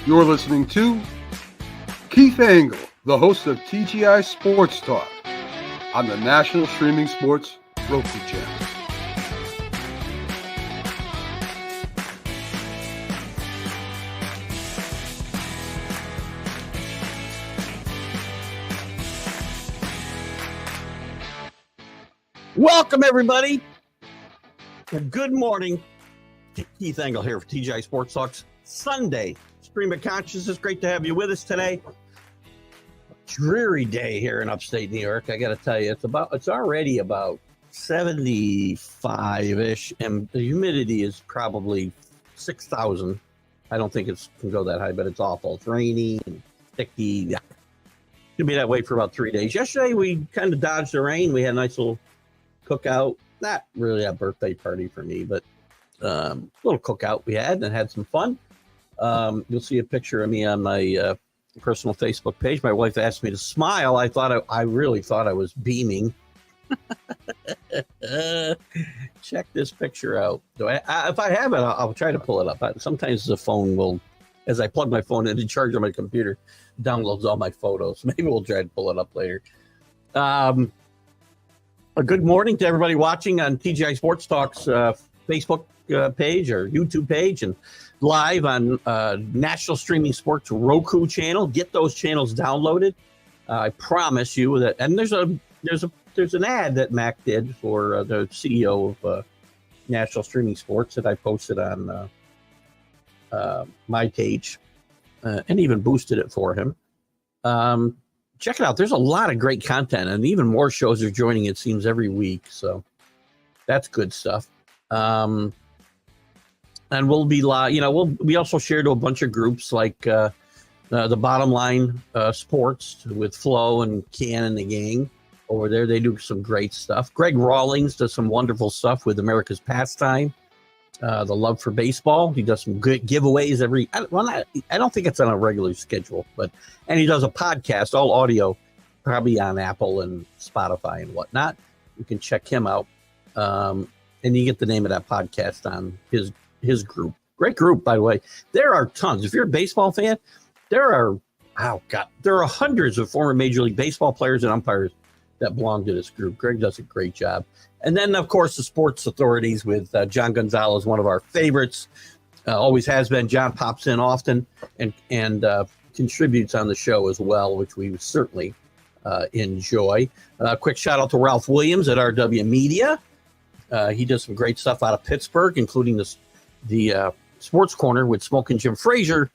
You're listening to Keith Engle, the host of TGI Sports Talk on the National Streaming Sports Roku channel. Welcome, everybody. Good morning. Keith Engle here for TGI Sports Talk's Sunday Stream of Consciousness. Great to have you with us today. Dreary day here in upstate New York. I got to tell you, it's already about 75-ish, and the humidity is probably 6,000. I don't think it can go that high, but it's awful. It's rainy and sticky. Yeah. It's going to be that way for about 3 days. Yesterday, we kind of dodged the rain. We had a nice little cookout. Not really a birthday party for me, but a little cookout we had some fun. You'll see a picture of me on my personal Facebook page. My wife asked me to smile. I really thought I was beaming. Check this picture out. If I have it, I'll try to pull it up. Sometimes the phone will, as I plug my phone into charge on my computer, downloads all my photos. Maybe we'll try to pull it up later. A good morning to everybody watching on TGI Sports Talk's Facebook page or YouTube page, and live on National Streaming Sports Roku channel. Get those channels downloaded. I promise you that. And there's an ad that Mac did for the CEO of National Streaming Sports that I posted on my page and even boosted it for him. Check it out. There's a lot of great content, and even more shows are joining, it seems, every week. So that's good stuff. And we'll be live. We also share to a bunch of groups like the Bottom Line Sports with Flo and Ken and the gang over there. They do some great stuff. Greg Rawlings does some wonderful stuff with America's Pastime. The Love for Baseball. He does some good giveaways I don't think it's on a regular schedule, and he does a podcast, all audio, probably on Apple and Spotify and whatnot. You can check him out. And you get the name of that podcast on his group. Great group, by the way. There are tons. If you're a baseball fan, there are hundreds of former Major League Baseball players and umpires that belong to this group. Greg does a great job. And then, of course, the Sports Authorities with John Gonzalez, one of our favorites. Always has been. John pops in often and contributes on the show as well, which we certainly enjoy. Quick shout out to Ralph Williams at RW Media. He does some great stuff out of Pittsburgh, including the Sports Corner with Smoke and Jim Frazier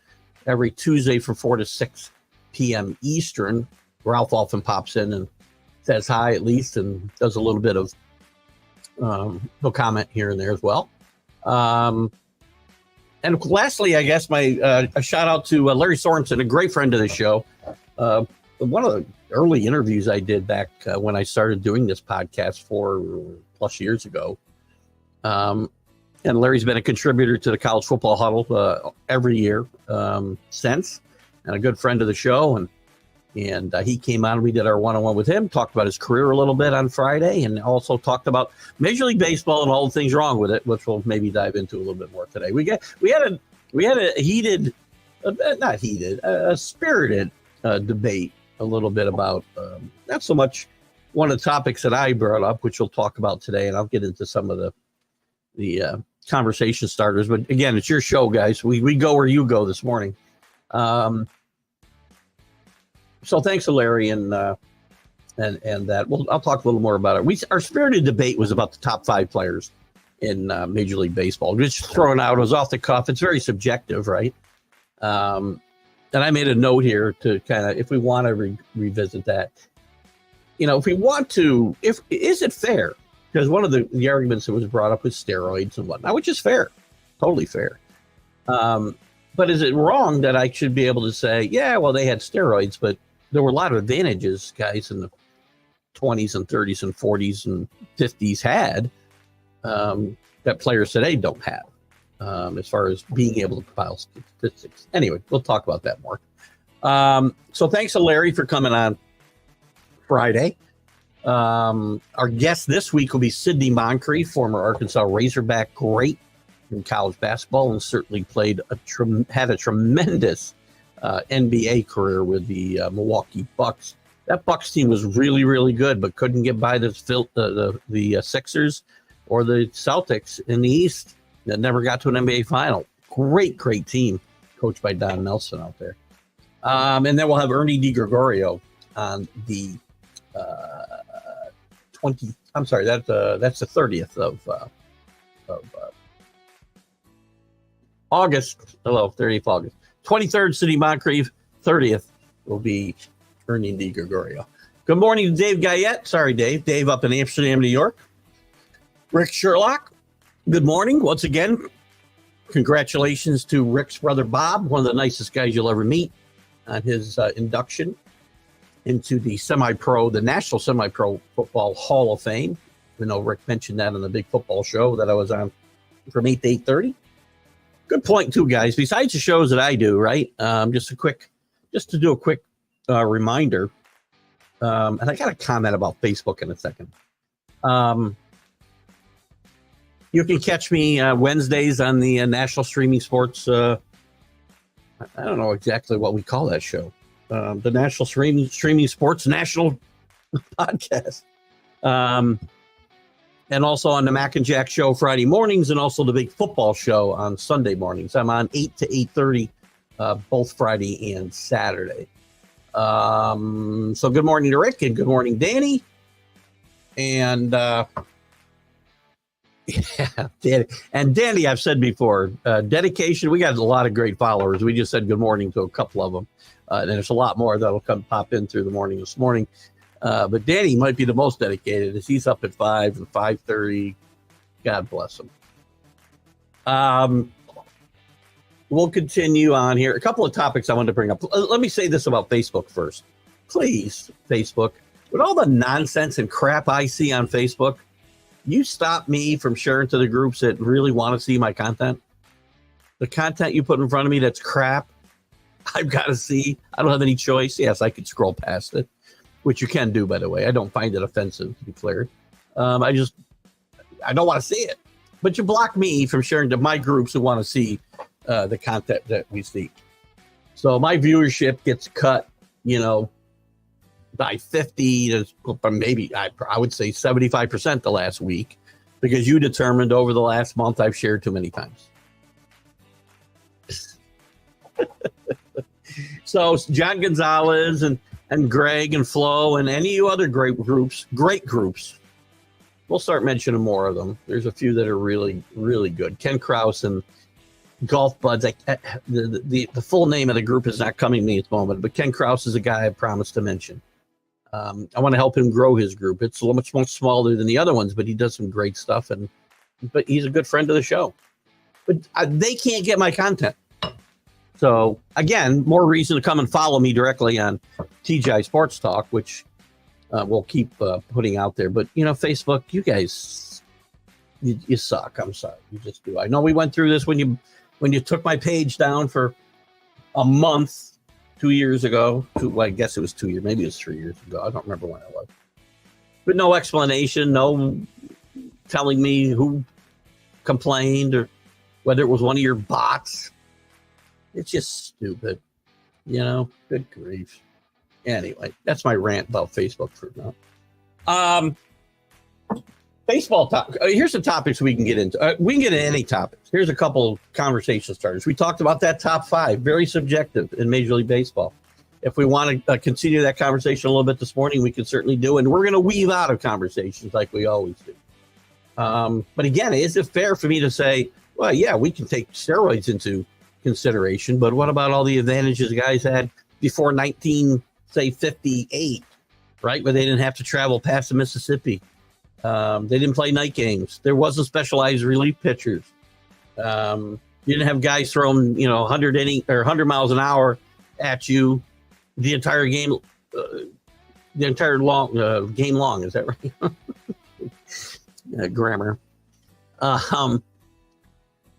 every Tuesday from 4 to 6 p.m. Eastern. Ralph often pops in and says hi at least and does a little bit of no comment here and there as well. And lastly, I guess a shout out to Larry Sorensen, a great friend of the show. One of the early interviews I did back when I started doing this podcast 4+ years ago. And Larry's been a contributor to the College Football Huddle every year since, and a good friend of the show. And he came on, we did our one-on-one with him, talked about his career a little bit on Friday, and also talked about Major League Baseball and all the things wrong with it, which we'll maybe dive into a little bit more today. We had a spirited debate a little bit about not so much one of the topics that I brought up, which we'll talk about today, and I'll get into some of the conversation starters. But again, it's your show, guys. We go where you go this morning. So thanks to Larry and that. I'll talk a little more about it. Our spirited debate was about the top 5 players in Major League Baseball. Just throwing out, it was off the cuff. It's very subjective, right? And I made a note here to kind of, if we want to revisit that, if we want to, is it fair? Because one of the arguments that was brought up was steroids and whatnot, which is fair, totally fair. But is it wrong that I should be able to say, yeah, well, they had steroids, but there were a lot of advantages guys in the 20s and 30s and 40s and 50s had that players today don't have as far as being able to compile statistics. Anyway, we'll talk about that more. So thanks to Larry for coming on Friday. Our guest this week will be Sidney Moncrief, former Arkansas Razorback great in college basketball, and certainly had a tremendous NBA career with the Milwaukee Bucks. That Bucks team was really, really good, but couldn't get by the Sixers or the Celtics in the East. That never got to an NBA final. Great team, coached by Don Nelson out there. And then we'll have Ernie DiGregorio on the 20. I'm sorry, that's the 30th of August. Hello, 30th August. 23rd, City Moncrief. 30th will be Ernie DiGregorio. Good morning to Dave Guyette. Sorry, Dave. Dave up in Amsterdam, New York. Rick Sherlock. Good morning once again. Congratulations to Rick's brother Bob, one of the nicest guys you'll ever meet, on his induction into the National Semi-Pro Football Hall of Fame. I know Rick mentioned that on the big football show that I was on from 8 to 8:30. Good point too, guys. Besides the shows that I do, right? Just to do a quick reminder. And I got a comment about Facebook in a second. You can catch me Wednesdays on the National Streaming Sports. I don't know exactly what we call that show. The National Streaming Sports National Podcast. And also on the Mac and Jack Show Friday mornings, and also the big football show on Sunday mornings. I'm on 8 to 8:30, both Friday and Saturday. So good morning to Rick and good morning, Danny. And yeah, Danny. And Danny, I've said before, dedication. We got a lot of great followers. We just said good morning to a couple of them. And there's a lot more that'll pop in through the morning this morning. But Danny might be the most dedicated, as he's up at 5 and 5:30. God bless him. We'll continue on here. A couple of topics I wanted to bring up. Let me say this about Facebook first. Please, Facebook, with all the nonsense and crap I see on Facebook, you stop me from sharing to the groups that really want to see my content. The content you put in front of me that's crap, I've got to see. I don't have any choice. Yes, I could scroll past it, which you can do, by the way. I don't find it offensive, to be clear. I don't want to see it. But you block me from sharing to my groups who want to see the content that we see. So my viewership gets cut, by 50 to maybe I would say 75% the last week, because you determined over the last month I've shared too many times. So John Gonzalez and Greg and Flo and any other great groups, we'll start mentioning more of them. There's a few that are really, really good. Ken Krause and Golf Buds. The full name of the group is not coming to me at the moment, but Ken Krause is a guy I promised to mention. I want to help him grow his group. It's a little much more smaller than the other ones, but he does some great stuff, but he's a good friend of the show. But they can't get my content. So, again, more reason to come and follow me directly on TGI Sports Talk, which we'll keep putting out there. But, Facebook, you guys, you suck. I'm sorry. You just do. I know we went through this when you took my page down for a month 2 years ago. I guess it was 2 years. Maybe it was 3 years ago. I don't remember when it was. But no explanation, no telling me who complained or whether it was one of your bots. It's just stupid, good grief. Anyway, that's my rant about Facebook for now. Baseball topic. Here's the topics we can get into. We can get into any topics. Here's a couple conversation starters. We talked about that top 5, very subjective in Major League Baseball. If we want to continue that conversation a little bit this morning, we can certainly do. And we're going to weave out of conversations like we always do. But again, is it fair for me to say, well, yeah, we can take steroids into consideration, but what about all the advantages guys had before 1958, right? Where they didn't have to travel past the Mississippi. They didn't play night games. There wasn't specialized relief pitchers. You didn't have guys throwing, 100 miles an hour at you the entire game, game long. Is that right? Grammar.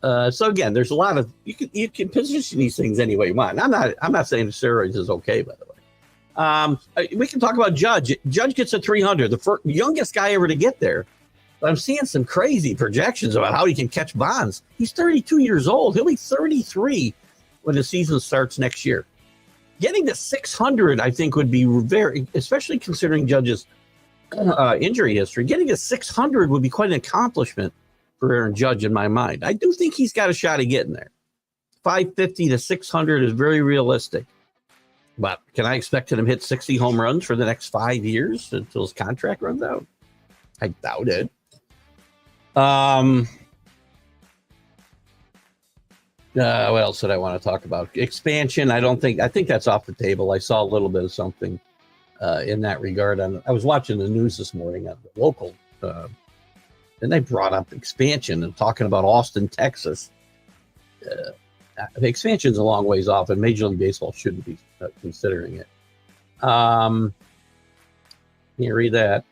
So again, there's a lot of you can position these things any way you want. I'm not saying the steroids is okay, by the way. We can talk about Judge. Judge gets a 300, the youngest guy ever to get there. But I'm seeing some crazy projections about how he can catch Bonds. He's 32 years old. He'll be 33 when the season starts next year. Getting to 600, I think, would be very, especially considering Judge's injury history. Getting to 600 would be quite an accomplishment for Aaron Judge in my mind. I do think he's got a shot of getting there. 550 to 600 is very realistic. But can I expect him to hit 60 home runs for the next 5 years until his contract runs out? I doubt it. What else did I want to talk about? Expansion, I think that's off the table. I saw a little bit of something in that regard. I was watching the news this morning on the local, and they brought up expansion and talking about Austin, Texas. The expansion's a long ways off, and Major League Baseball shouldn't be considering it. Can you read that?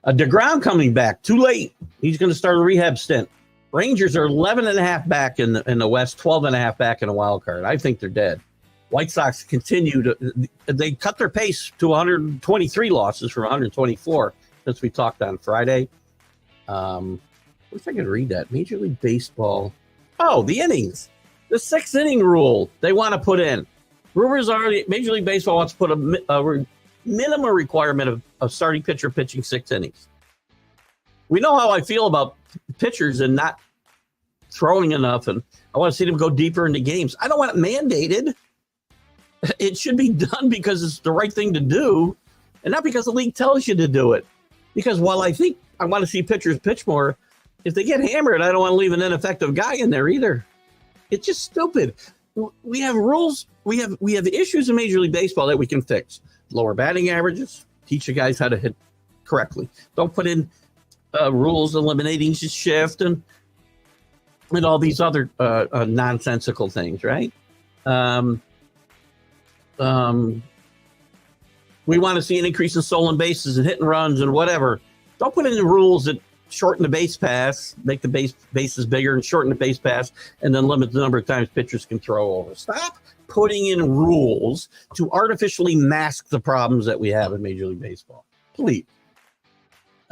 DeGrom coming back. Too late. He's going to start a rehab stint. Rangers are 11.5 back in the West, 12.5 back in a wild card. I think they're dead. White Sox continue they cut their pace to 123 losses from 124 since we talked on Friday. Wish I could read that. Major League Baseball. Oh, the innings. The 6th inning rule they want to put in. Rumors are Major League Baseball wants to put a minimum requirement of starting pitcher pitching 6 innings. We know how I feel about pitchers and not throwing enough, and I want to see them go deeper into games. I don't want it mandated. It should be done because it's the right thing to do, and not because the league tells you to do it. Because while I think I want to see pitchers pitch more, if they get hammered, I don't want to leave an ineffective guy in there either. It's just stupid. We have rules. We have issues in Major League Baseball that we can fix. Lower batting averages. Teach the guys how to hit correctly. Don't put in rules eliminating shift and all these other nonsensical things, right? We want to see an increase in stolen bases and hit and runs and whatever. Don't put in the rules that shorten the base pass, make the bases bigger and shorten the base pass, and then limit the number of times pitchers can throw over. Stop putting in rules to artificially mask the problems that we have in Major League Baseball. Please.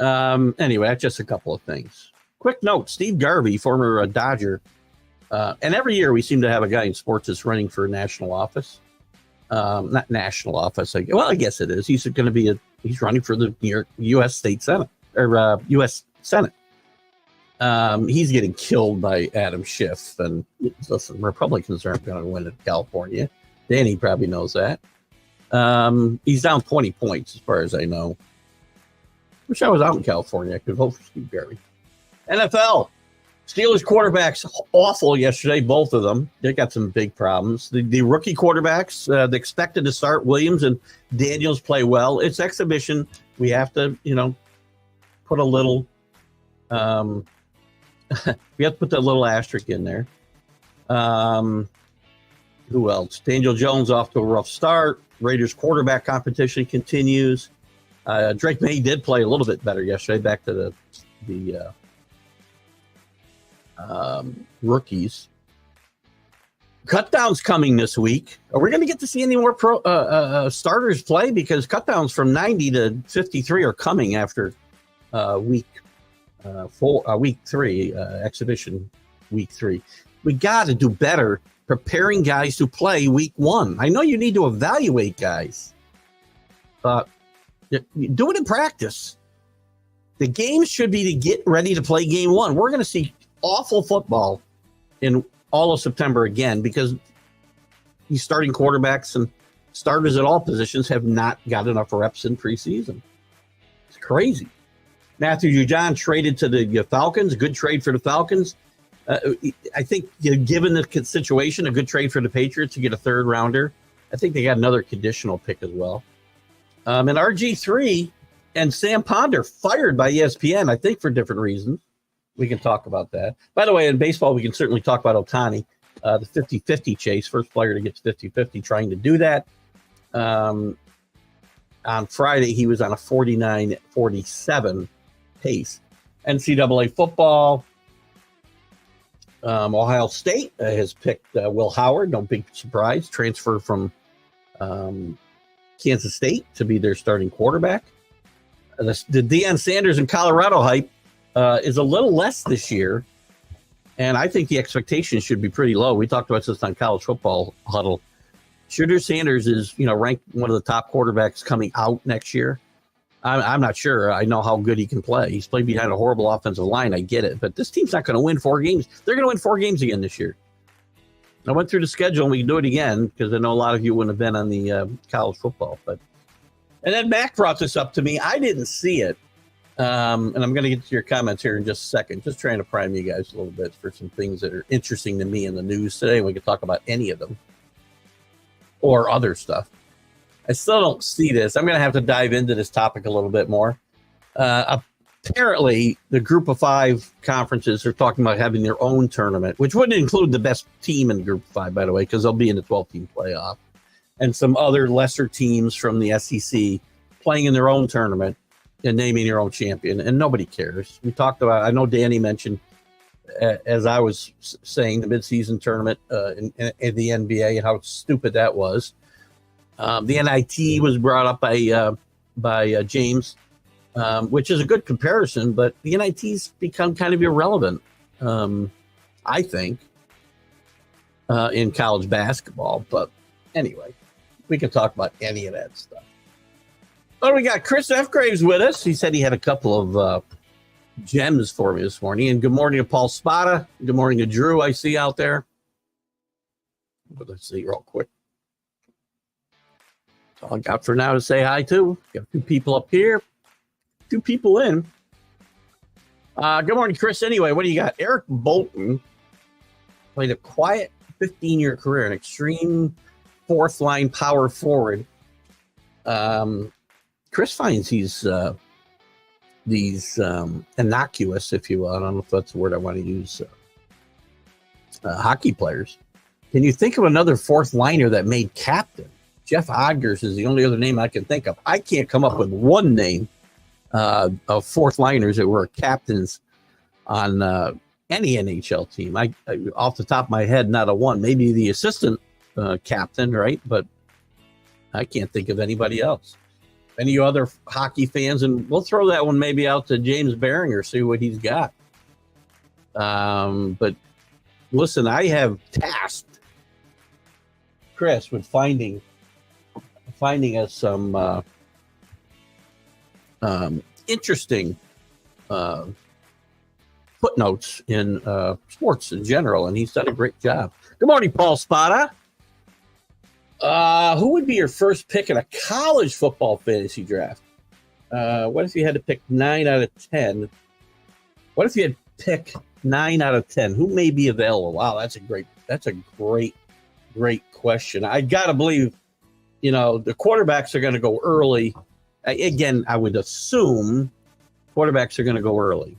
Anyway, that's just a couple of things. Quick note, Steve Garvey, former Dodger, and every year we seem to have a guy in sports that's running for national office. Not national office. Well, I guess it is. He's going to be he's running for the New York U.S. State Senate or U.S. Senate. He's getting killed by Adam Schiff, and listen, Republicans aren't going to win in California. Danny probably knows that. He's down 20 points as far as I know. Wish I was out in California. I could vote for Steve Garvey. NFL. Steelers quarterbacks awful yesterday, both of them. They got some big problems. The rookie quarterbacks, they expected to start. Williams and Daniels play well. It's exhibition. We have to, put a little we have to put that little asterisk in there. Who else? Daniel Jones off to a rough start. Raiders quarterback competition continues. Drake May did play a little bit better yesterday. Back to the rookies. Cutdowns coming this week. Are we going to get to see any more starters play? Because cutdowns from 90 to 53 are coming after week 3, exhibition week 3. We got to do better preparing guys to play week 1. I know you need to evaluate guys, but do it in practice. The game should be to get ready to play game 1. We're going to see awful football in all of September again because these starting quarterbacks and starters at all positions have not got enough reps in preseason. It's crazy. Matthew Judon traded to the Falcons. Good trade for the Falcons. I think, given the situation, a good trade for the Patriots to get a 3rd rounder. I think they got another conditional pick as well. And RG3 and Sam Ponder fired by ESPN, I think for different reasons. We can talk about that. By the way, in baseball, we can certainly talk about Ohtani, the 50-50 chase, first player to get 50-50, trying to do that. On Friday, he was on a 49-47 pace. NCAA football, Ohio State has picked Will Howard, no big surprise, transfer from Kansas State to be their starting quarterback. The Deion Sanders and Colorado hype is a little less this year, and I think the expectations should be pretty low. We talked about this on College Football Huddle. Shedeur Sanders is, ranked one of the top quarterbacks coming out next year. I'm not sure. I know how good he can play. He's played behind a horrible offensive line. I get it. But this team's not going to win 4 games. They're going to win 4 games again this year. I went through the schedule, and we can do it again because I know a lot of you wouldn't have been on the college football. And then Mac brought this up to me. I didn't see it. And I'm going to get to your comments here in just a second. Just trying to prime you guys a little bit for some things that are interesting to me in the news today. We can talk about any of them or other stuff. I still don't see this. I'm going to have to dive into this topic a little bit more. Apparently, the Group of 5 conferences are talking about having their own tournament, which wouldn't include the best team in Group of 5, by the way, because they'll be in the 12-team playoff, and some other lesser teams from the SEC playing in their own tournament and naming your own champion, and nobody cares. We talked about, I know Danny mentioned, as I was saying, the midseason tournament in the NBA and how stupid that was. The NIT was brought up by James, which is a good comparison, but the NIT's become kind of irrelevant, I think, in college basketball. But anyway, we can talk about any of that stuff. But we got Chris F. Graves with us. He said he had a couple of gems for me this morning. And good morning to Paul Spada. Good morning to Drew, I see out there. But let's see real quick. That's all I got for now to say hi to. Got 2 people up here, 2 people in. Good morning, Chris. Anyway, what do you got? Eric Bolton played a quiet 15-year career, an extreme 4th-line power forward. Chris finds these innocuous, if you will. I don't know if that's the word I want to use. Hockey players. Can you think of another 4th-liner that made captain? Jeff Odgers is the only other name I can think of. I can't come up with one name of 4th-liners that were captains on any NHL team. I off the top of my head, not a one. Maybe the assistant captain, right? But I can't think of anybody else. Any other hockey fans? And we'll throw that one maybe out to James Beringer, see what he's got. But listen, I have tasked Chris with finding us some interesting footnotes in sports in general, and he's done a great job. Good morning, Paul Spada. Who would be your first pick in a college football fantasy draft? What if you had to pick 9 out of 10? What if you had to pick 9 out of 10? Who may be available? Wow, that's a great question. I gotta believe, the quarterbacks are going to go early. Again, I would assume quarterbacks are going to go early.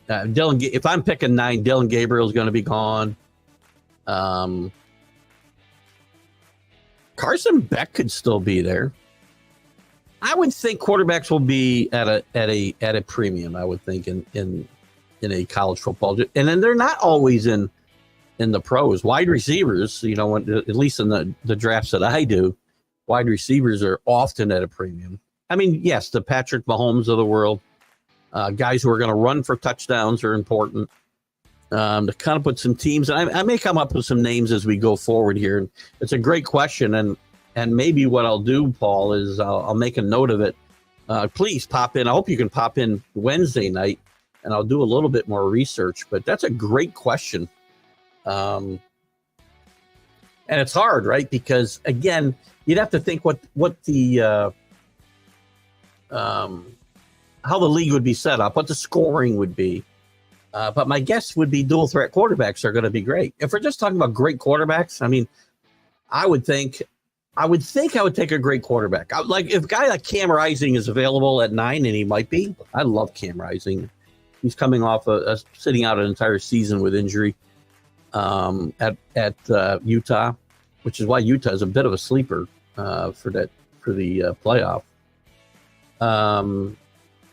If I'm picking 9, Dylan Gabriel is going to be gone. Carson Beck could still be there. I would think quarterbacks will be at a premium. I would think in a college football, and then they're not always in the pros. Wide receivers, at least in the drafts that I do, wide receivers are often at a premium. I mean, yes, the Patrick Mahomes of the world, guys who are going to run for touchdowns are important. To kind of put some teams, and I may come up with some names as we go forward here. And it's a great question, and maybe what I'll do, Paul, is I'll make a note of it. Please pop in. I hope you can pop in Wednesday night, and I'll do a little bit more research. But that's a great question, and it's hard, right? Because again, you'd have to think what the how the league would be set up, what the scoring would be. But my guess would be dual threat quarterbacks are going to be great. If we're just talking about great quarterbacks, I mean, I would think I would take a great quarterback. Like if a guy like Cam Rising is available at 9, and he might be. I love Cam Rising. He's coming off sitting out an entire season with injury at Utah, which is why Utah is a bit of a sleeper for the playoff.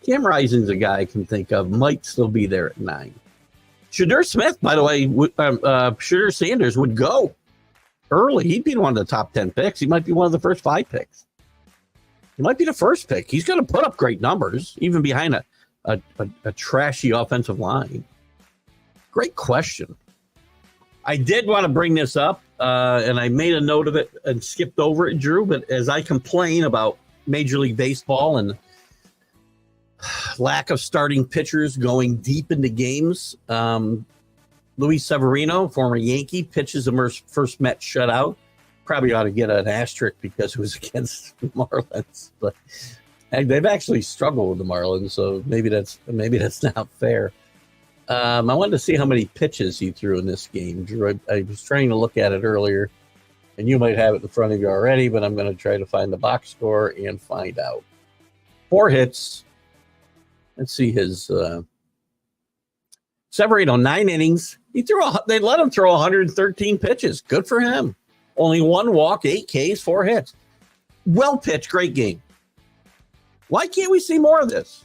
Cam Rising's a guy I can think of, might still be there at 9. Shedeur Smith, by the way, Shedeur Sanders would go early. He'd be one of the top 10 picks. He might be one of the first 5 picks. He might be the first pick. He's going to put up great numbers, even behind a trashy offensive line. Great question. I did want to bring this up. and I made a note of it and skipped over it, Drew. But as I complain about Major League Baseball and lack of starting pitchers going deep into games, Luis Severino, former Yankee, pitches the first Mets shutout. Probably ought to get an asterisk because it was against the Marlins, but they've actually struggled with the Marlins, so maybe that's not fair. I wanted to see how many pitches he threw in this game, Drew. I was trying to look at it earlier, and you might have it in front of you already, but I'm going to try to find the box score and find out. 4 hits. Let's see his Severino, 9 innings. They let him throw 113 pitches. Good for him. Only 1 walk, 8 Ks, 4 hits. Well pitched, great game. Why can't we see more of this?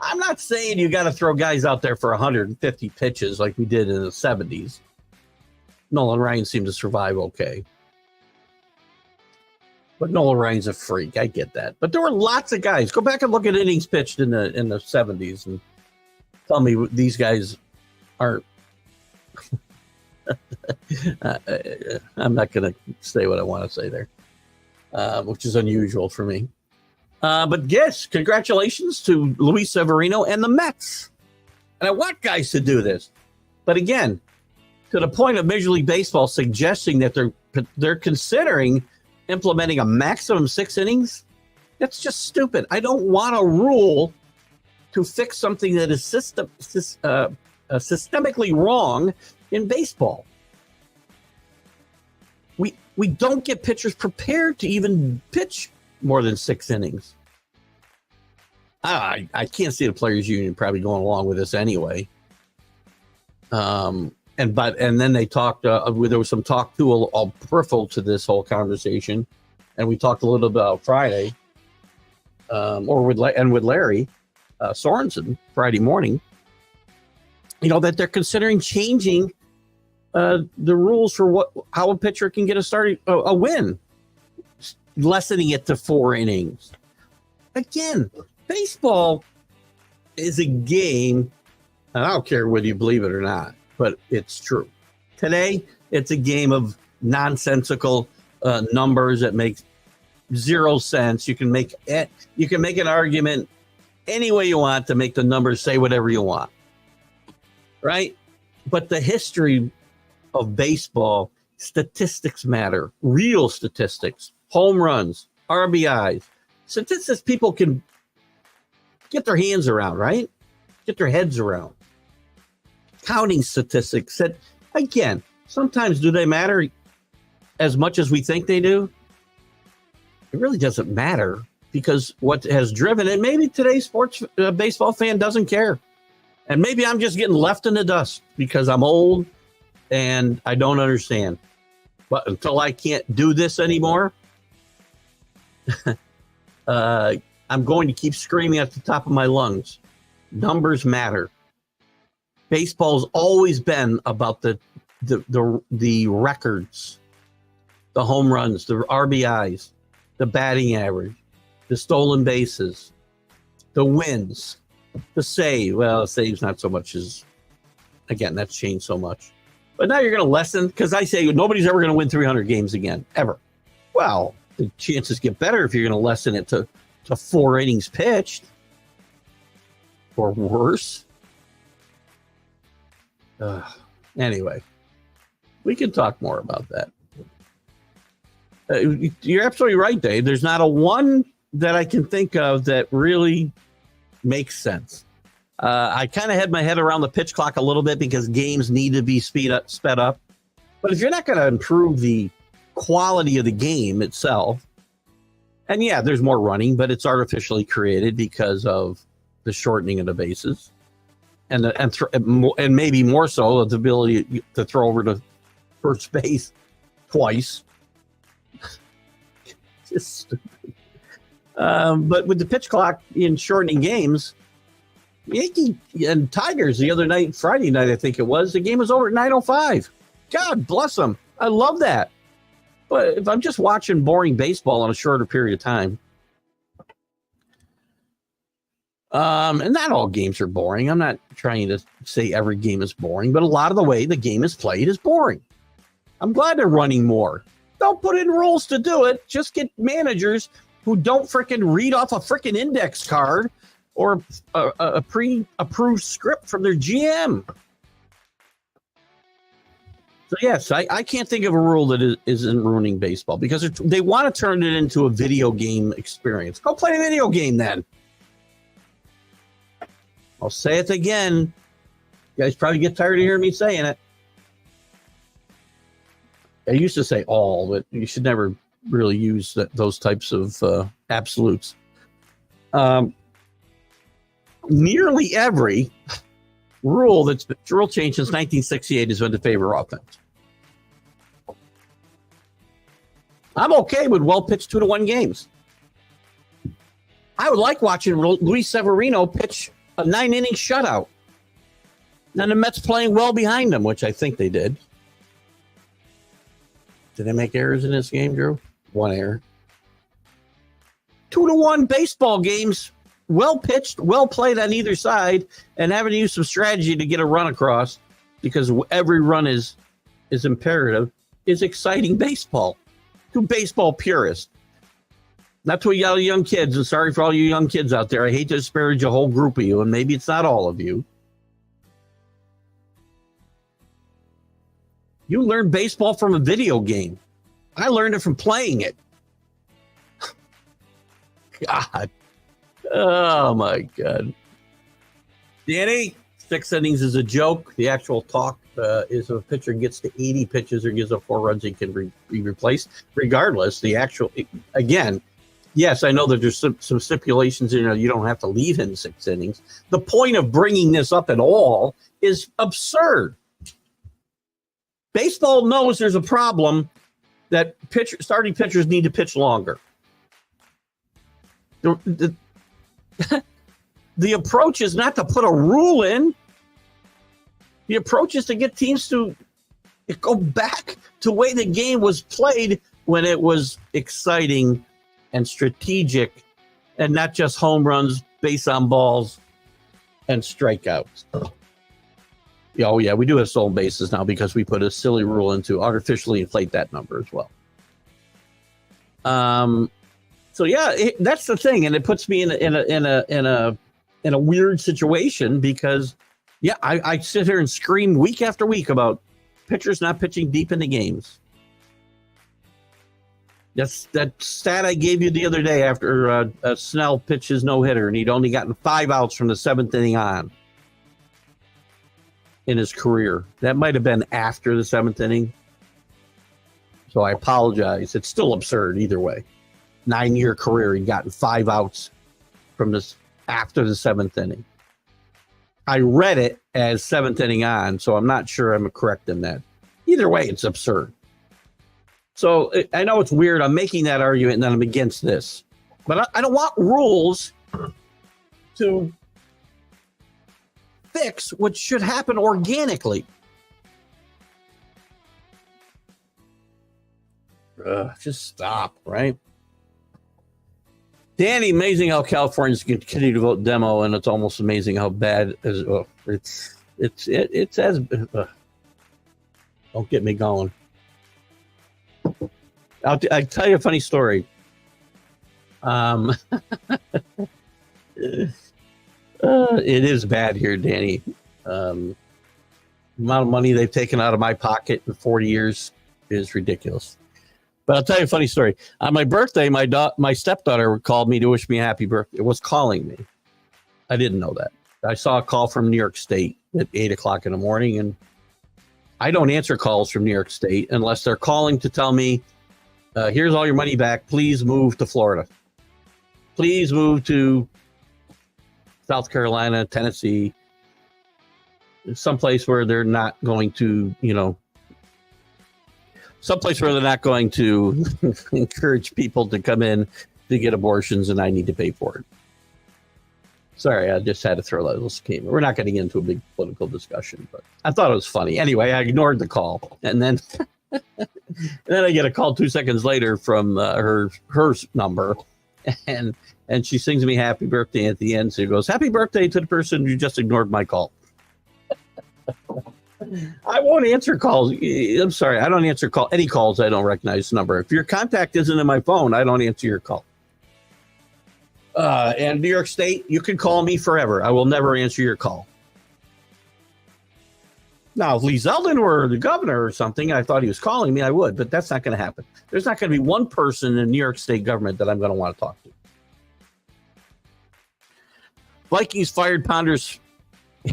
I'm not saying you got to throw guys out there for 150 pitches like we did in the 70s. Nolan Ryan seemed to survive okay. But Nolan Ryan's a freak. I get that. But there were lots of guys. Go back and look at innings pitched in the 70s and tell me these guys aren't. I'm not going to say what I want to say there, which is unusual for me. But yes, congratulations to Luis Severino and the Mets. And I want guys to do this. But again, to the point of Major League Baseball suggesting that they're considering implementing a maximum 6 innings, that's just stupid. I don't want a rule to fix something that is systemically wrong in baseball. We don't get pitchers prepared to even pitch more than 6 innings. I can't see the players' union probably going along with this anyway. And then they talked. There was some talk too, all peripheral to this whole conversation, and we talked a little about Friday, with Larry Sorensen Friday morning. That they're considering changing the rules for how a pitcher can get a win, lessening it to 4 innings. Again, baseball is a game, and I don't care whether you believe it or not, but it's true. Today, it's a game of nonsensical numbers that make 0 sense. You can make an argument any way you want to make the numbers say whatever you want, right? But the history of baseball, statistics matter, real statistics, home runs, RBIs, statistics people can get their hands around, right? Get their heads around. Counting statistics that, again, sometimes do they matter as much as we think they do? It really doesn't matter because what has driven it, maybe today's baseball fan doesn't care. And maybe I'm just getting left in the dust because I'm old and I don't understand. But until I can't do this anymore, I'm going to keep screaming at the top of my lungs. Numbers matter. Baseball's always been about the records, the home runs, the RBIs, the batting average, the stolen bases, the wins, the save. Well, save's not so much as, again, that's changed so much. But now you're going to lessen, because I say nobody's ever going to win 300 games again, ever. Well, the chances get better if you're going to lessen it to 4 innings pitched or worse. Anyway, we can talk more about that. You're absolutely right, Dave. There's not a one that I can think of that really makes sense. I kind of had my head around the pitch clock a little bit because games need to be sped up. But if you're not going to improve the quality of the game itself, and yeah, there's more running, but it's artificially created because of the shortening of the bases, and maybe more so the ability to throw over to first base twice. Just stupid. But with the pitch clock in shortening games, Yankee and Tigers the other night, Friday night, I think it was, the game was over at 9:05. God bless them. I love that. But if I'm just watching boring baseball on a shorter period of time, and not all games are boring. I'm not trying to say every game is boring, but a lot of the way the game is played is boring. I'm glad they're running more. Don't put in rules to do it. Just get managers who don't freaking read off a freaking index card or a pre-approved script from their GM. So, yes, I can't think of a rule that isn't ruining baseball because they want to turn it into a video game experience. Go play a video game then. I'll say it again. You guys probably get tired of hearing me saying it. I used to say all, but you should never really use those types of absolutes. Nearly every rule change since 1968 has been to favor offense. I'm okay with well-pitched 2-1 games. I would like watching Luis Severino pitch a 9-inning shutout. And the Mets playing well behind them, which I think they did. Did they make errors in this game, Drew? One error. 2-1 baseball games, well pitched, well played on either side, and having to use some strategy to get a run across because every run is imperative, is exciting baseball. To baseball purists. That's what y'all young kids, and sorry for all you young kids out there. I hate to disparage a whole group of you, and maybe it's not all of you. You learn baseball from a video game. I learned it from playing it. God. Oh, my God. Danny, 6 innings is a joke. The actual talk is if a pitcher gets to 80 pitches or gives up 4 runs, he can be replaced. Regardless, the actual, again, yes, I know that there's some stipulations in there. You don't have to leave in 6 innings. The point of bringing this up at all is absurd. Baseball knows there's a problem that starting pitchers need to pitch longer. The approach is not to put a rule in. The approach is to get teams to go back to the way the game was played when it was exciting and strategic and not just home runs, base on balls, and strikeouts. Oh, yeah, we do have stolen bases now because we put a silly rule in to artificially inflate that number as well. So, yeah, that's the thing. And it puts me in a weird situation because, yeah, I sit here and scream week after week about pitchers not pitching deep into games. That's that stat I gave you the other day after Snell pitched his no-hitter, and he'd only gotten 5 outs from the 7th inning on in his career. That might have been after the 7th inning. So I apologize. It's still absurd either way. 9-year career, he'd gotten 5 outs from this after the 7th inning. I read it as 7th inning on, so I'm not sure I'm correct in that. Either way, it's absurd. So I know it's weird. I'm making that argument, and then I'm against this. But I don't want rules to fix what should happen organically. Just stop, right? Danny, amazing how Californians continue to vote demo, and it's almost amazing how bad it's as. Don't get me going. I'll tell you a funny story. It is bad here, Danny. The amount of money they've taken out of my pocket in 40 years is ridiculous. But I'll tell you a funny story. On my birthday, my stepdaughter called me to wish me a happy birthday. It was calling me. I didn't know that. I saw a call from New York State at 8 o'clock in the morning, and I don't answer calls from New York State unless they're calling to tell me, here's all your money back. Please move to Florida. Please move to South Carolina, Tennessee, someplace where they're not going to, someplace where they're not going to encourage people to come in to get abortions and I need to pay for it. Sorry, I just had to throw that little scheme. We're not getting into a big political discussion, but I thought it was funny. Anyway, I ignored the call. And then I get a call 2 seconds later from her number. And she sings me happy birthday at the end. So she goes, happy birthday to the person who just ignored my call. I won't answer calls. I'm sorry. I don't answer any calls I don't recognize the number. If your contact isn't in my phone, I don't answer your call. And New York State, you can call me forever. I will never answer your call. Now, if Lee Zeldin were the governor or something, I thought he was calling me, I would, but that's not going to happen. There's not going to be one person in New York State government that I'm going to want to talk to. Vikings fired Ponder's.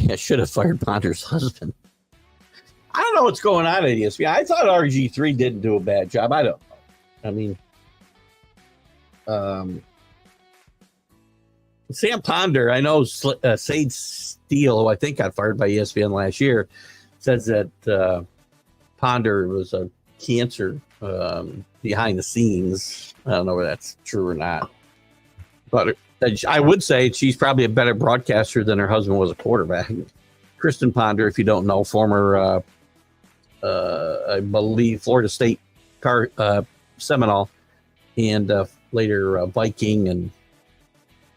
I should have fired Ponder's husband. I don't know what's going on at ESPN. I thought RG3 didn't do a bad job. I don't know. I mean, Sam Ponder, I know Sage Steele, who I think got fired by ESPN last year, says that Ponder was a cancer behind the scenes. I don't know whether that's true or not. But I would say she's probably a better broadcaster than her husband was a quarterback. Kristen Ponder, if you don't know, former, I believe, Florida State Seminole, and later Viking, and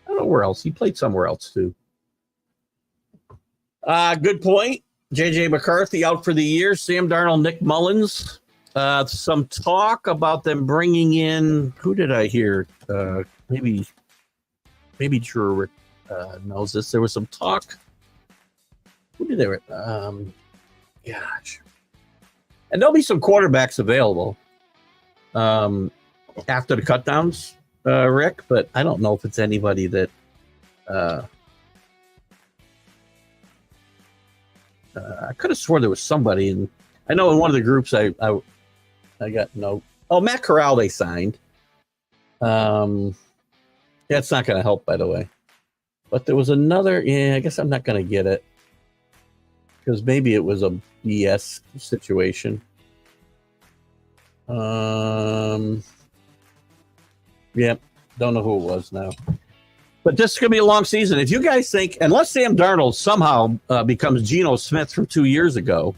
I don't know where else. He played somewhere else, too. Good point. J.J. McCarthy out for the year. Sam Darnold, Nick Mullins. Some talk about them bringing in, who did I hear? Maybe Drew knows this. There was some talk. Who did they? Gosh. And there'll be some quarterbacks available after the cutdowns, Rick, but I don't know if it's anybody that I could have sworn there was somebody, and I know in one of the groups I got no. Oh, Matt Corral they signed. That's not going to help, by the way. But there was another. Yeah, I guess I'm not going to get it because maybe it was a BS situation. Yep, don't know who it was now. But this is going to be a long season. If you guys think, unless Sam Darnold somehow becomes Geno Smith from 2 years ago,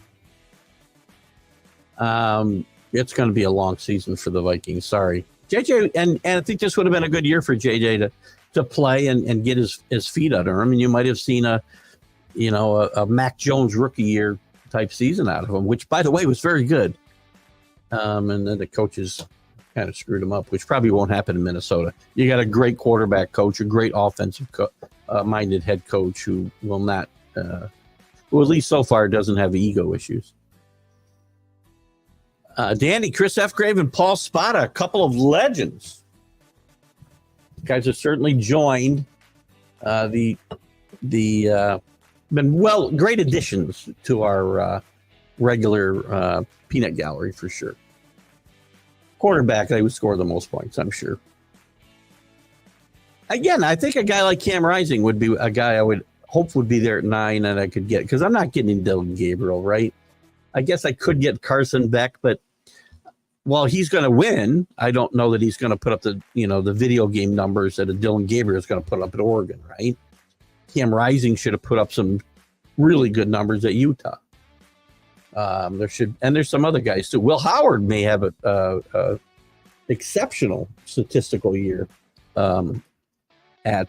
it's going to be a long season for the Vikings. Sorry. JJ, and I think this would have been a good year for JJ to play and get his feet under him. And you might have seen a Mac Jones rookie year type season out of him, which, by the way, was very good. And then the coaches kind of screwed him up, which probably won't happen in Minnesota. You got a great quarterback coach, a great offensive minded head coach who will not, who at least so far doesn't have ego issues. Danny, Chris Fgrave, and Paul Spada, a couple of legends. Guys have certainly joined been great additions to our regular peanut gallery for sure. Quarterback, they would score the most points, I'm sure. Again, I think a guy like Cam Rising would be a guy I would hope would be there at 9 and I could get, because I'm not getting Dylan Gabriel, right? I guess I could get Carson Beck, but while he's going to win, I don't know that he's going to put up the video game numbers that a Dylan Gabriel is going to put up at Oregon, right? Cam Rising should have put up some really good numbers at Utah. There's some other guys too. Will Howard may have a exceptional statistical year at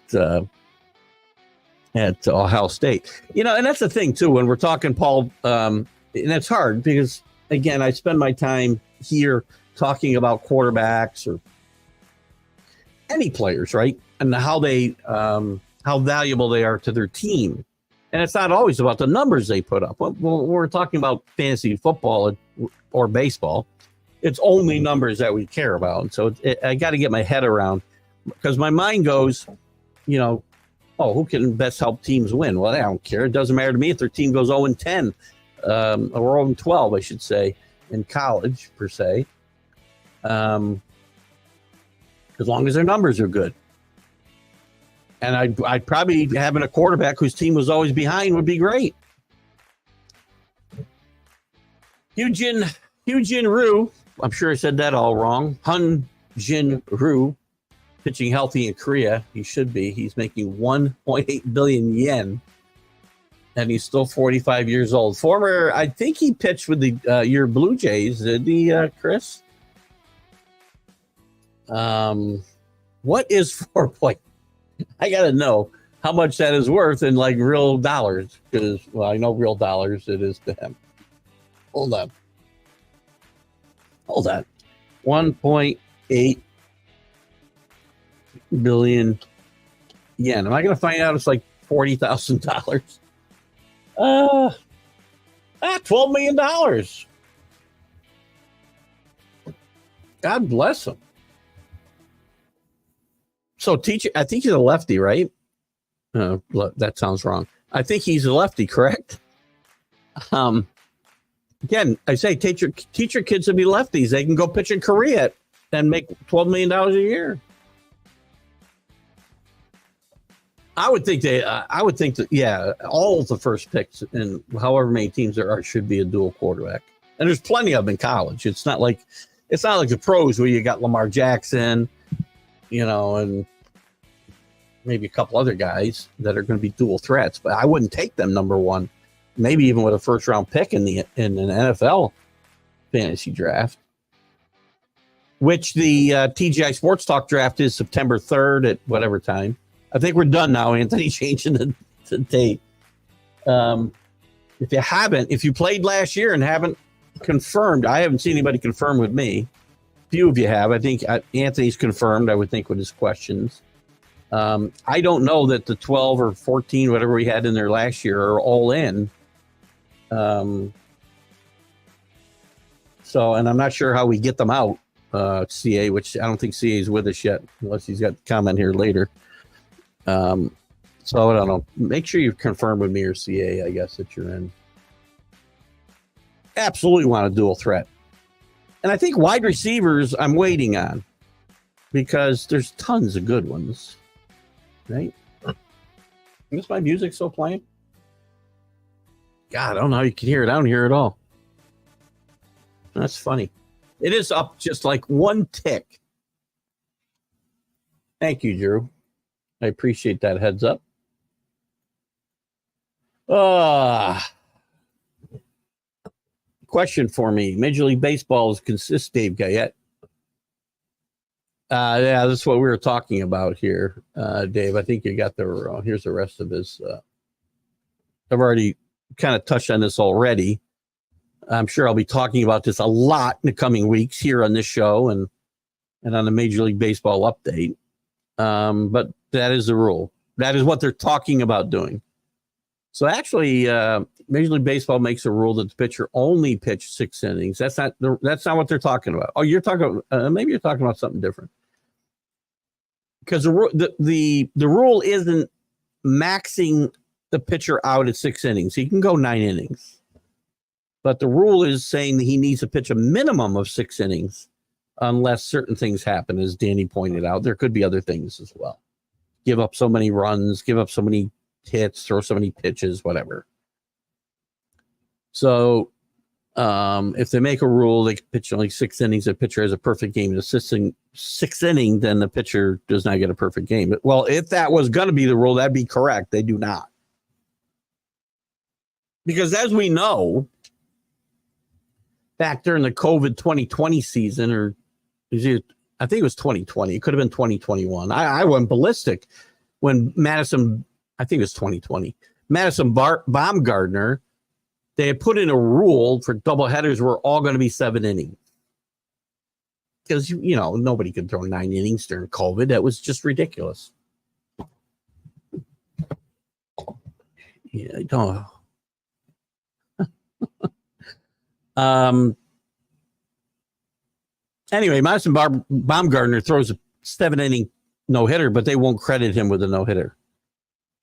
Ohio State. And that's the thing too when we're talking Paul. And it's hard because again, I spend my time here talking about quarterbacks or any players, right? And how they how valuable they are to their team. And it's not always about the numbers they put up. When we're talking about fantasy football or baseball, it's only numbers that we care about. And so I got to get my head around because my mind goes, who can best help teams win? Well, I don't care. It doesn't matter to me if their team goes 0-10 or 0-12, I should say, in college per se, as long as their numbers are good. And I'd probably having a quarterback whose team was always behind would be great. Hyun Jin Ryu, I'm sure I said that all wrong. Hyun Jin Ryu, pitching healthy in Korea. He should be. He's making 1.8 billion yen. And he's still 45 years old. Former, I think he pitched with your Blue Jays, did he, Chris? What is 4 point? I got to know how much that is worth in like real dollars because, well, I know real dollars it is to him. Hold on. 1.8 billion yen. Am I going to find out it's like $40,000? $12 million. God bless him. So teacher, I think he's a lefty, right? That sounds wrong. I think he's a lefty, correct? Again, I say teach your kids to be lefties. They can go pitch in Korea and make $12 million a year. I would think that, yeah, all of the first picks and however many teams there are should be a dual quarterback. And there's plenty of them in college. It's not like the pros where you got Lamar Jackson, and maybe a couple other guys that are going to be dual threats. But I wouldn't take them number one, maybe even with a first round pick in an NFL fantasy draft, which the TGI Sports Talk draft is September 3rd at whatever time. I think we're done now, Anthony, changing the date. If you played last year and haven't confirmed, I haven't seen anybody confirm with me. Few of you have. I think Anthony's confirmed, I would think, with his questions. I don't know that the 12 or 14, whatever we had in there last year, are all in. And I'm not sure how we get them out, CA, which I don't think CA is with us yet, unless he's got a comment here later. So I don't know. Make sure you confirm with me or CA, I guess, that you're in. Absolutely want a dual threat. And I think wide receivers I'm waiting on because there's tons of good ones. Right? Is my music still playing? God, I don't know how you can hear it. I don't hear it at all. That's funny. It is up just like one tick. Thank you, Drew. I appreciate that heads up. Question for me. Major League Baseball is consist Dave Guyette. Yeah, that's what we were talking about here, Dave. I think you got here's the rest of his. I've already kind of touched on this already. I'm sure I'll be talking about this a lot in the coming weeks here on this show and on the Major League Baseball update. But that is the rule. That is what they're talking about doing. So actually, Major League Baseball makes a rule that the pitcher only pitch 6 innings. That's not what they're talking about. Oh, you're talking. Maybe you're talking about something different. Because the rule isn't maxing the pitcher out at 6 innings. He can go 9 innings, but the rule is saying that he needs to pitch a minimum of 6 innings, unless certain things happen, as Danny pointed out. There could be other things as well. Give up so many runs, give up so many hits, throw so many pitches, whatever. So if they make a rule, they can pitch only 6 innings. The pitcher has a perfect game. In the 6th inning, then the pitcher does not get a perfect game. Well, if that was going to be the rule, that'd be correct. They do not. Because as we know, back during the COVID 2020 season, I think it was 2020. It could have been 2021. I went ballistic when Madison, I think it was 2020. Madison Baumgartner, they had put in a rule for doubleheaders were all going to be 7 innings. Because, nobody could throw 9 innings during COVID. That was just ridiculous. Yeah, I don't. Anyway, Madison Baumgartner throws a 7-inning no-hitter, but they won't credit him with a no-hitter.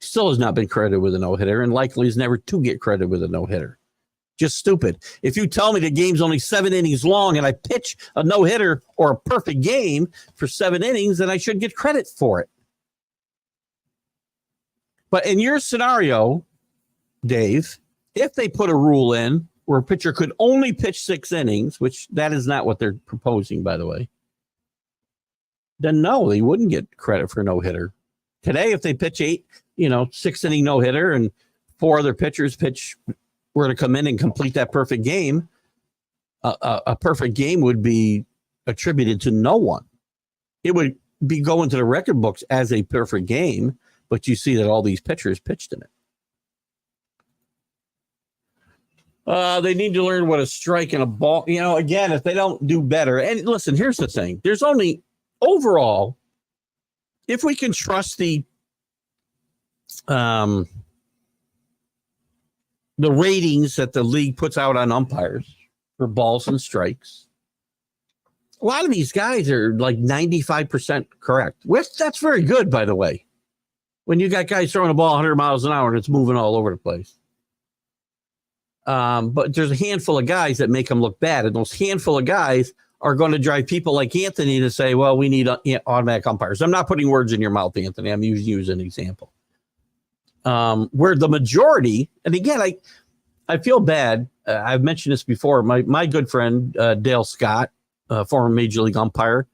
Still has not been credited with a no-hitter and likely is never to get credited with a no-hitter. Just stupid. If you tell me the game's only 7 innings long and I pitch a no-hitter or a perfect game for 7 innings, then I should get credit for it. But in your scenario, Dave, if they put a rule in where a pitcher could only pitch 6 innings, which that is not what they're proposing, by the way, then no, they wouldn't get credit for no-hitter. Today, if they pitch 6-inning no-hitter and 4 other pitchers were to come in and complete that perfect game, a perfect game would be attributed to no one. It would be going to the record books as a perfect game, but you see that all these pitchers pitched in it. They need to learn what a strike and a ball. Again, if they don't do better. And listen, here's the thing. There's only overall, if we can trust the ratings that the league puts out on umpires for balls and strikes, a lot of these guys are like 95% correct. That's very good, by the way. When you got guys throwing a ball 100 miles an hour and it's moving all over the place. But there's a handful of guys that make them look bad. And those handful of guys are going to drive people like Anthony to say, well, we need automatic umpires. I'm not putting words in your mouth, Anthony. I'm using you as an example. Where the majority, and again, I feel bad. I've mentioned this before. My good friend, Dale Scott, former Major League umpire,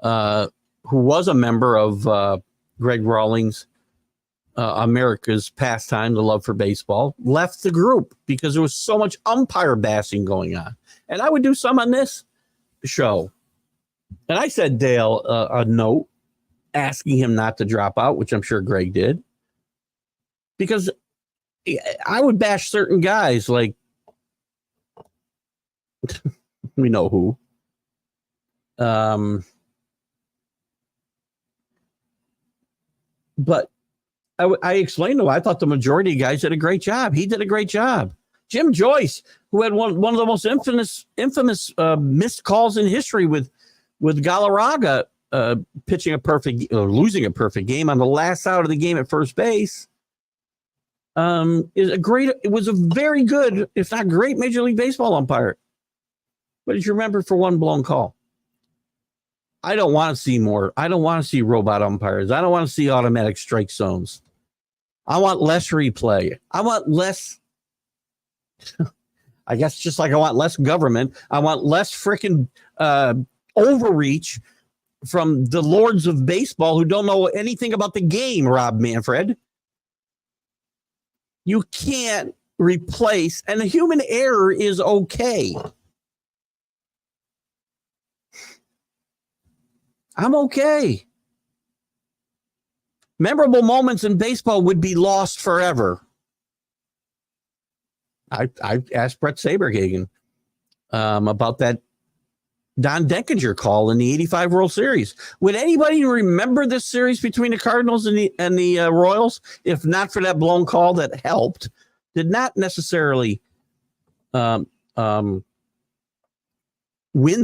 who was a member of Greg Rawlings' America's Pastime, the Love for Baseball, left the group because there was so much umpire bashing going on. And I would do some on this show. And I sent Dale a note asking him not to drop out, which I'm sure Greg did. Because I would bash certain guys like, we know who. But I explained to him, I thought the majority of guys did a great job. He did a great job. Jim Joyce, who had one of the most infamous missed calls in history with Galarraga pitching losing a perfect game on the last out of the game at first base, it was a very good, if not great, Major League Baseball umpire. But as you remember, for one blown call. I don't want to see more. I don't want to see robot umpires. I don't want to see automatic strike zones. I want less replay. I want less, I guess just like I want less government. I want less freaking overreach from the lords of baseball who don't know anything about the game, Rob Manfred. You can't replace, and the human error is okay. I'm okay. Memorable moments in baseball would be lost forever. I asked Brett Saberhagen about that Don Denkinger call in the 85 World Series. Would anybody remember this series between the Cardinals and the Royals if not for that blown call that helped? Did not necessarily win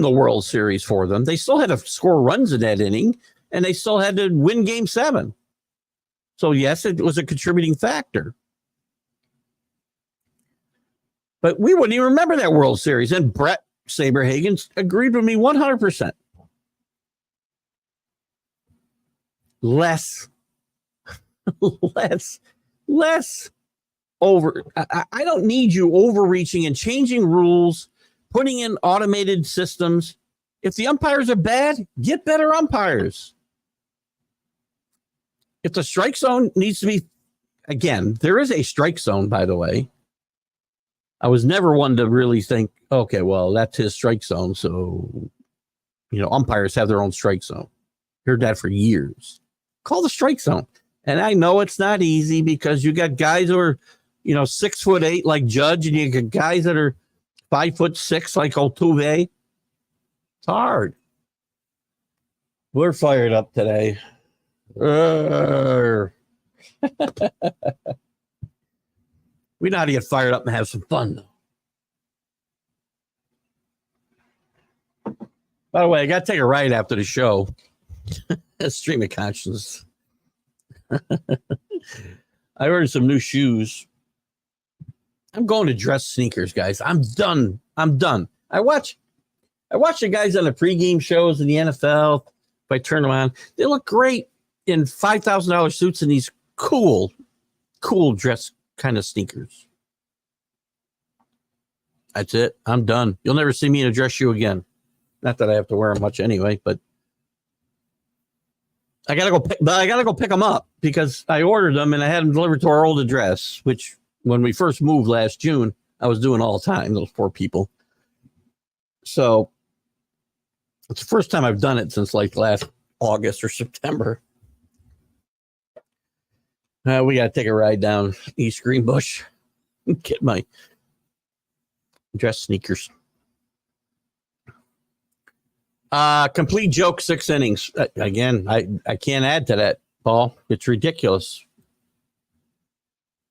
the World Series for them. They still had to score runs in that inning, and they still had to win Game 7. So, yes, it was a contributing factor. But we wouldn't even remember that World Series. And Brett Saberhagen agreed with me 100%. Less over. I don't need you overreaching and changing rules, putting in automated systems. If the umpires are bad, get better umpires. If the strike zone needs to be, again, there is a strike zone, by the way. I was never one to really think, okay, well, that's his strike zone. So, umpires have their own strike zone. Heard that for years. Call the strike zone. And I know it's not easy because you got guys who are, 6'8" like Judge, and you got guys that are 5'6" like Altuve. It's hard. We're fired up today. We know how to get fired up and have some fun, though. By the way, I got to take a ride after the show. Stream of conscience. I ordered some new shoes. I'm going to dress sneakers, guys. I'm done. I watch the guys on the pregame shows in the NFL. If I turn them on, they look great in $5,000 suits and these cool dress kind of sneakers. That's it. I'm done. You'll never see me in a dress shoe again. Not that I have to wear them much anyway, but I gotta go pick them up because I ordered them and I had them delivered to our old address, which when we first moved last June, I was doing all the time, those poor people. So it's the first time I've done it since like last August or September. We got to take a ride down East Greenbush and get my Dress sneakers. Complete joke, 6 innings. Again, I can't add to that, Paul. It's ridiculous.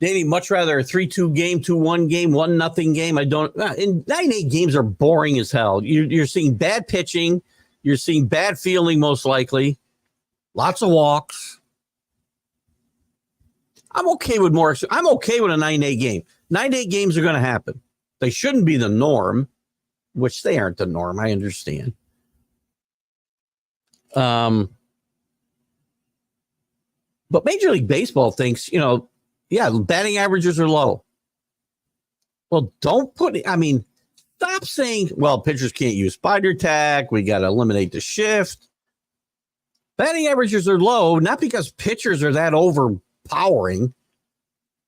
Danny, much rather a 3-2 game, 2-1 game, 1-0 game. In 9-8 games are boring as hell. You're seeing bad pitching. You're seeing bad fielding, most likely. Lots of walks. I'm okay with more. I'm okay with a 9-8 game. 9-8 games are going to happen. They shouldn't be the norm, which they aren't the norm. I understand. But Major League Baseball thinks, batting averages are low. Well, stop saying, well, pitchers can't use spider tack. We got to eliminate the shift. Batting averages are low, not because pitchers are that overpowering.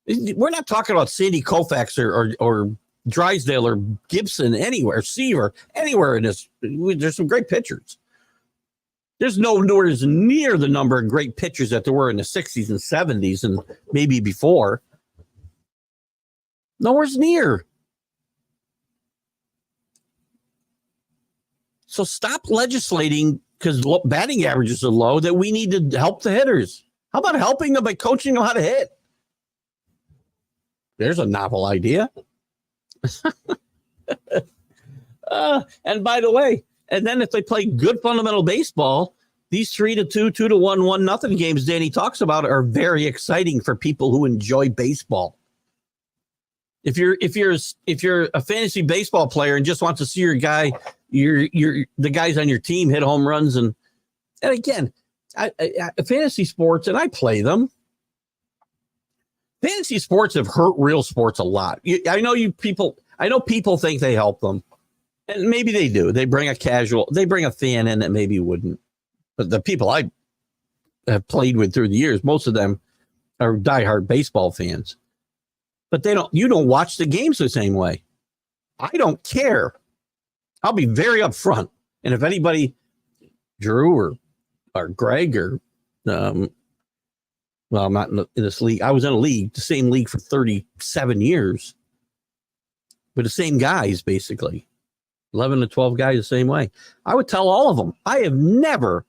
We're not talking about Sandy Koufax or Drysdale or Gibson anywhere, Seaver, anywhere in this. There's some great pitchers. There's nowhere near the number of great pitchers that there were in the 60s and 70s and maybe before. Nowhere's near. So stop legislating because batting averages are low that we need to help the hitters. How about helping them by coaching them how to hit? There's a novel idea. And by the way, and then if they play good fundamental baseball, these 3-2, 2-1, 1-0 games Danny talks about are very exciting for people who enjoy baseball. If you're a fantasy baseball player and just want to see the guys on your team hit home runs and again, fantasy sports, and I play them. Fantasy sports have hurt real sports a lot. I know people think they help them. And maybe they do. They bring a fan in that maybe wouldn't. But the people I have played with through the years, most of them are diehard baseball fans. But you don't watch the games the same way. I don't care. I'll be very upfront. And if anybody, Drew or Greg or, I'm not in this league. I was in the same league for 37 years. With the same guys, basically. 11 to 12 guys the same way. I would tell all of them, I have never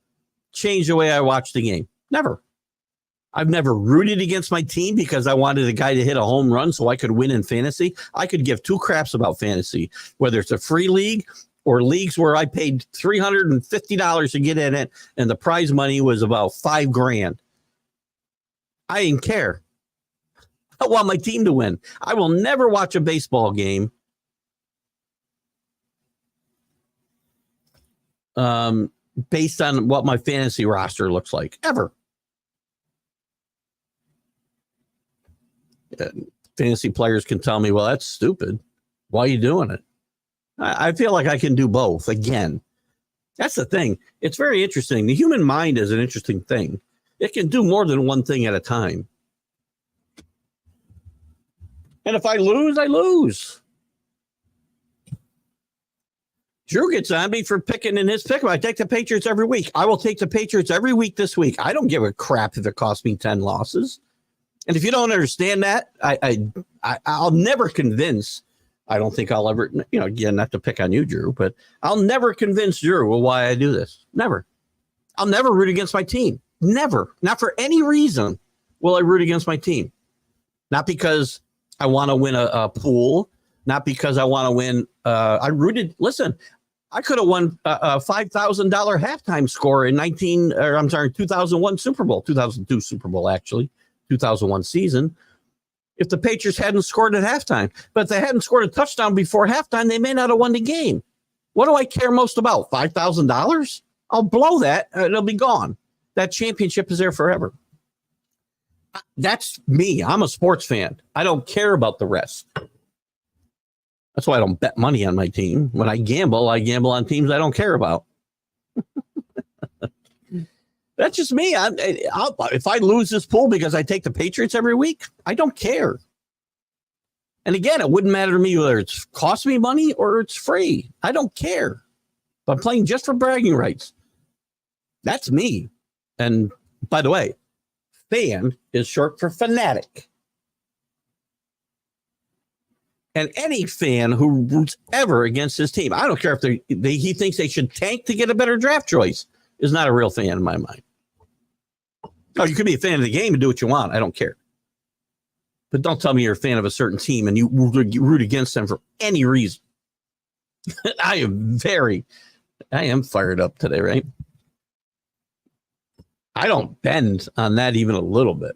changed the way I watch the game. Never. I've never rooted against my team because I wanted a guy to hit a home run so I could win in fantasy. I could give two craps about fantasy, whether it's a free league or leagues where I paid $350 to get in it and the prize money was about $5,000. I didn't care. I want my team to win. I will never watch a baseball game based on what my fantasy roster looks like, ever. Fantasy players can tell me, well, that's stupid. Why are you doing it? I feel like I can do both. Again, that's the thing. It's very interesting. The human mind is an interesting thing. It can do more than one thing at a time. And if I lose, I lose. Drew gets on me for picking in his pick. I take the Patriots every week. I will take the Patriots every week this week. I don't give a crap if it costs me 10 losses. And if you don't understand that, I'll never convince. I don't think I'll ever, again, not to pick on you, Drew, but I'll never convince Drew why I do this. Never. I'll never root against my team. Never. Not for any reason will I root against my team. Not because I want to win a pool. Not because I want to win. Listen, I could have won a $5,000 halftime score in 2001 Super Bowl, 2002 Super Bowl, actually. 2001 season, if the Patriots hadn't scored at halftime. But if they hadn't scored a touchdown before halftime, they may not have won the game. What do I care most about? $5,000? I'll blow that. It'll be gone. That championship is there forever. That's me. I'm a sports fan. I don't care about the rest. That's why I don't bet money on my team. When I gamble on teams I don't care about. That's just me. If I lose this pool because I take the Patriots every week, I don't care. And again, it wouldn't matter to me whether it's cost me money or it's free. I don't care. But I'm playing just for bragging rights. That's me. And by the way, fan is short for fanatic. And any fan who roots ever against his team, I don't care if he thinks they should tank to get a better draft choice, is not a real fan in my mind. Oh, you could be a fan of the game and do what you want. I don't care. But don't tell me you're a fan of a certain team and you root against them for any reason. I am fired up today, right? I don't bend on that even a little bit.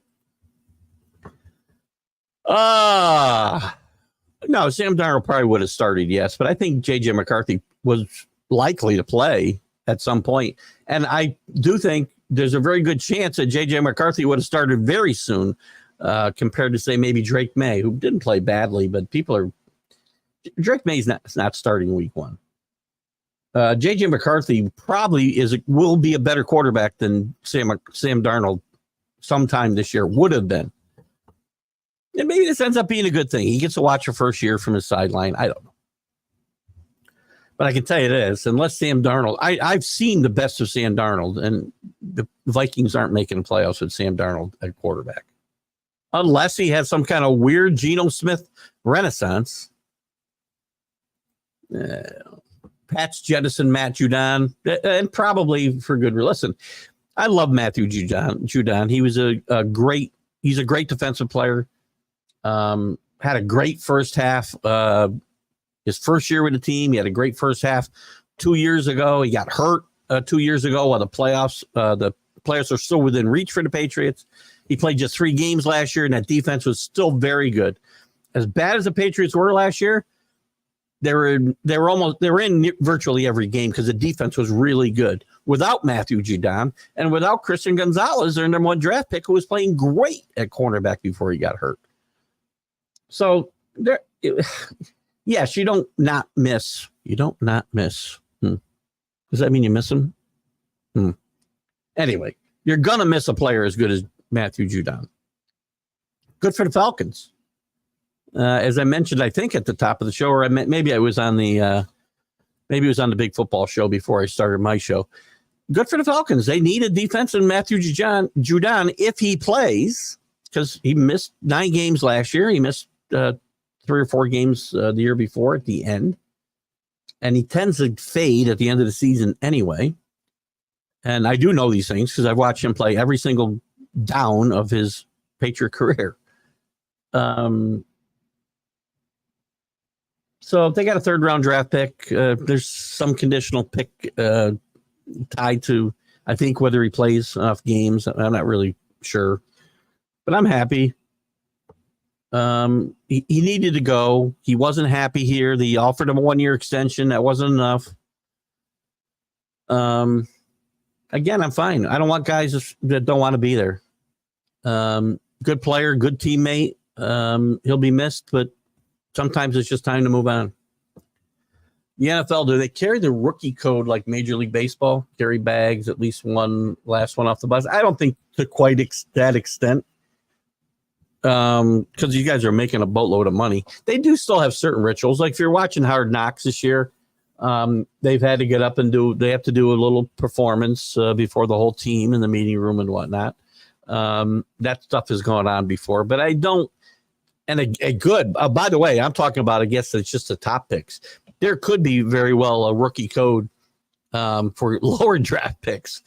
No, Sam Darnold probably would have started, yes, but I think J.J. McCarthy was likely to play at some point. And I do think there's a very good chance that J.J. McCarthy would have started very soon compared to, say, maybe Drake May, who didn't play badly, but Drake May's not starting week one. J.J. McCarthy probably will be a better quarterback than Sam Darnold sometime this year would have been. And maybe this ends up being a good thing. He gets to watch a first year from his sideline. I don't know. But I can tell you this, unless Sam Darnold, I've seen the best of Sam Darnold, and the Vikings aren't making the playoffs with Sam Darnold at quarterback. Unless he has some kind of weird Geno Smith renaissance. Pat's jettison Matt Judon, and probably for good reason. Listen, I love Matthew Judon. He was he's a great defensive player. Had a great first half. His first year with the team, he had a great first half. 2 years ago, he got hurt 2 years ago while the playoffs are still within reach for the Patriots. He played just 3 games last year, and that defense was still very good. As bad as the Patriots were last year, they were in virtually every game because the defense was really good. Without Matthew Judon and without Christian Gonzalez, their number 1 draft pick, who was playing great at cornerback before he got hurt. So yes, you don't not miss. You don't not miss. Does that mean you miss him? Anyway, you're going to miss a player as good as Matthew Judon. Good for the Falcons. As I mentioned, I think at the top of the show, or maybe it was on the Big Football Show before I started my show. Good for the Falcons. They need a defense in Matthew Judon if he plays, because he missed 9 games last year. He missed 3 or 4 games the year before at the end. And he tends to fade at the end of the season anyway. And I do know these things because I've watched him play every single down of his Patriot career. So if they got a 3rd-round draft pick, there's some conditional pick tied to, I think, whether he plays enough games. I'm not really sure. But I'm happy. He needed to go. He wasn't happy here. They offered him a 1-year extension. That wasn't enough. Again, I'm fine. I don't want guys that don't want to be there. Good player, good teammate. He'll be missed, but sometimes it's just time to move on. The NFL, do they carry the rookie code like Major League Baseball? Carry bags, at least one, last one off the bus? I don't think to quite that extent. Because you guys are making a boatload of money. They do still have certain rituals. Like if you're watching Hard Knocks this year, they've had to get up and they have to do a little performance before the whole team in the meeting room and whatnot. That stuff has gone on before, but I don't. And a good, by the way, I'm talking about, I guess it's just the top picks. There could be very well a rookie code for lower draft picks.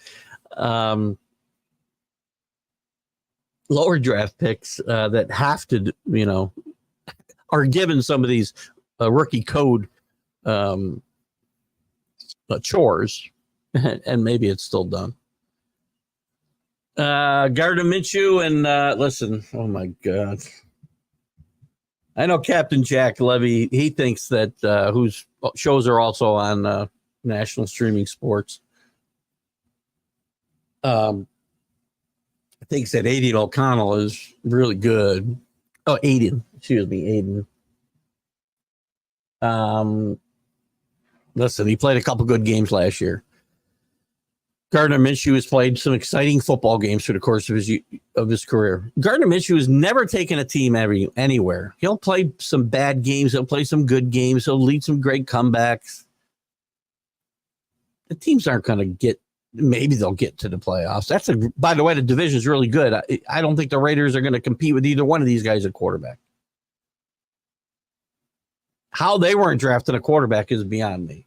Lower draft picks that have to, are given some of these rookie code chores, and maybe it's still done. Gardner Minshew and listen, oh my God. I know Captain Jack Levy, he thinks that whose shows are also on national streaming sports. Thinks that Aiden O'Connell is really good. Oh, Aiden. Listen, he played a couple good games last year. Gardner Minshew has played some exciting football games through the course of his career. Gardner Minshew has never taken a team anywhere. He'll play some bad games. He'll play some good games. He'll lead some great comebacks. The teams aren't going to get. Maybe they'll get to the playoffs. By the way, the division is really good. I don't think the Raiders are going to compete with either one of these guys at quarterback. How they weren't drafting a quarterback is beyond me.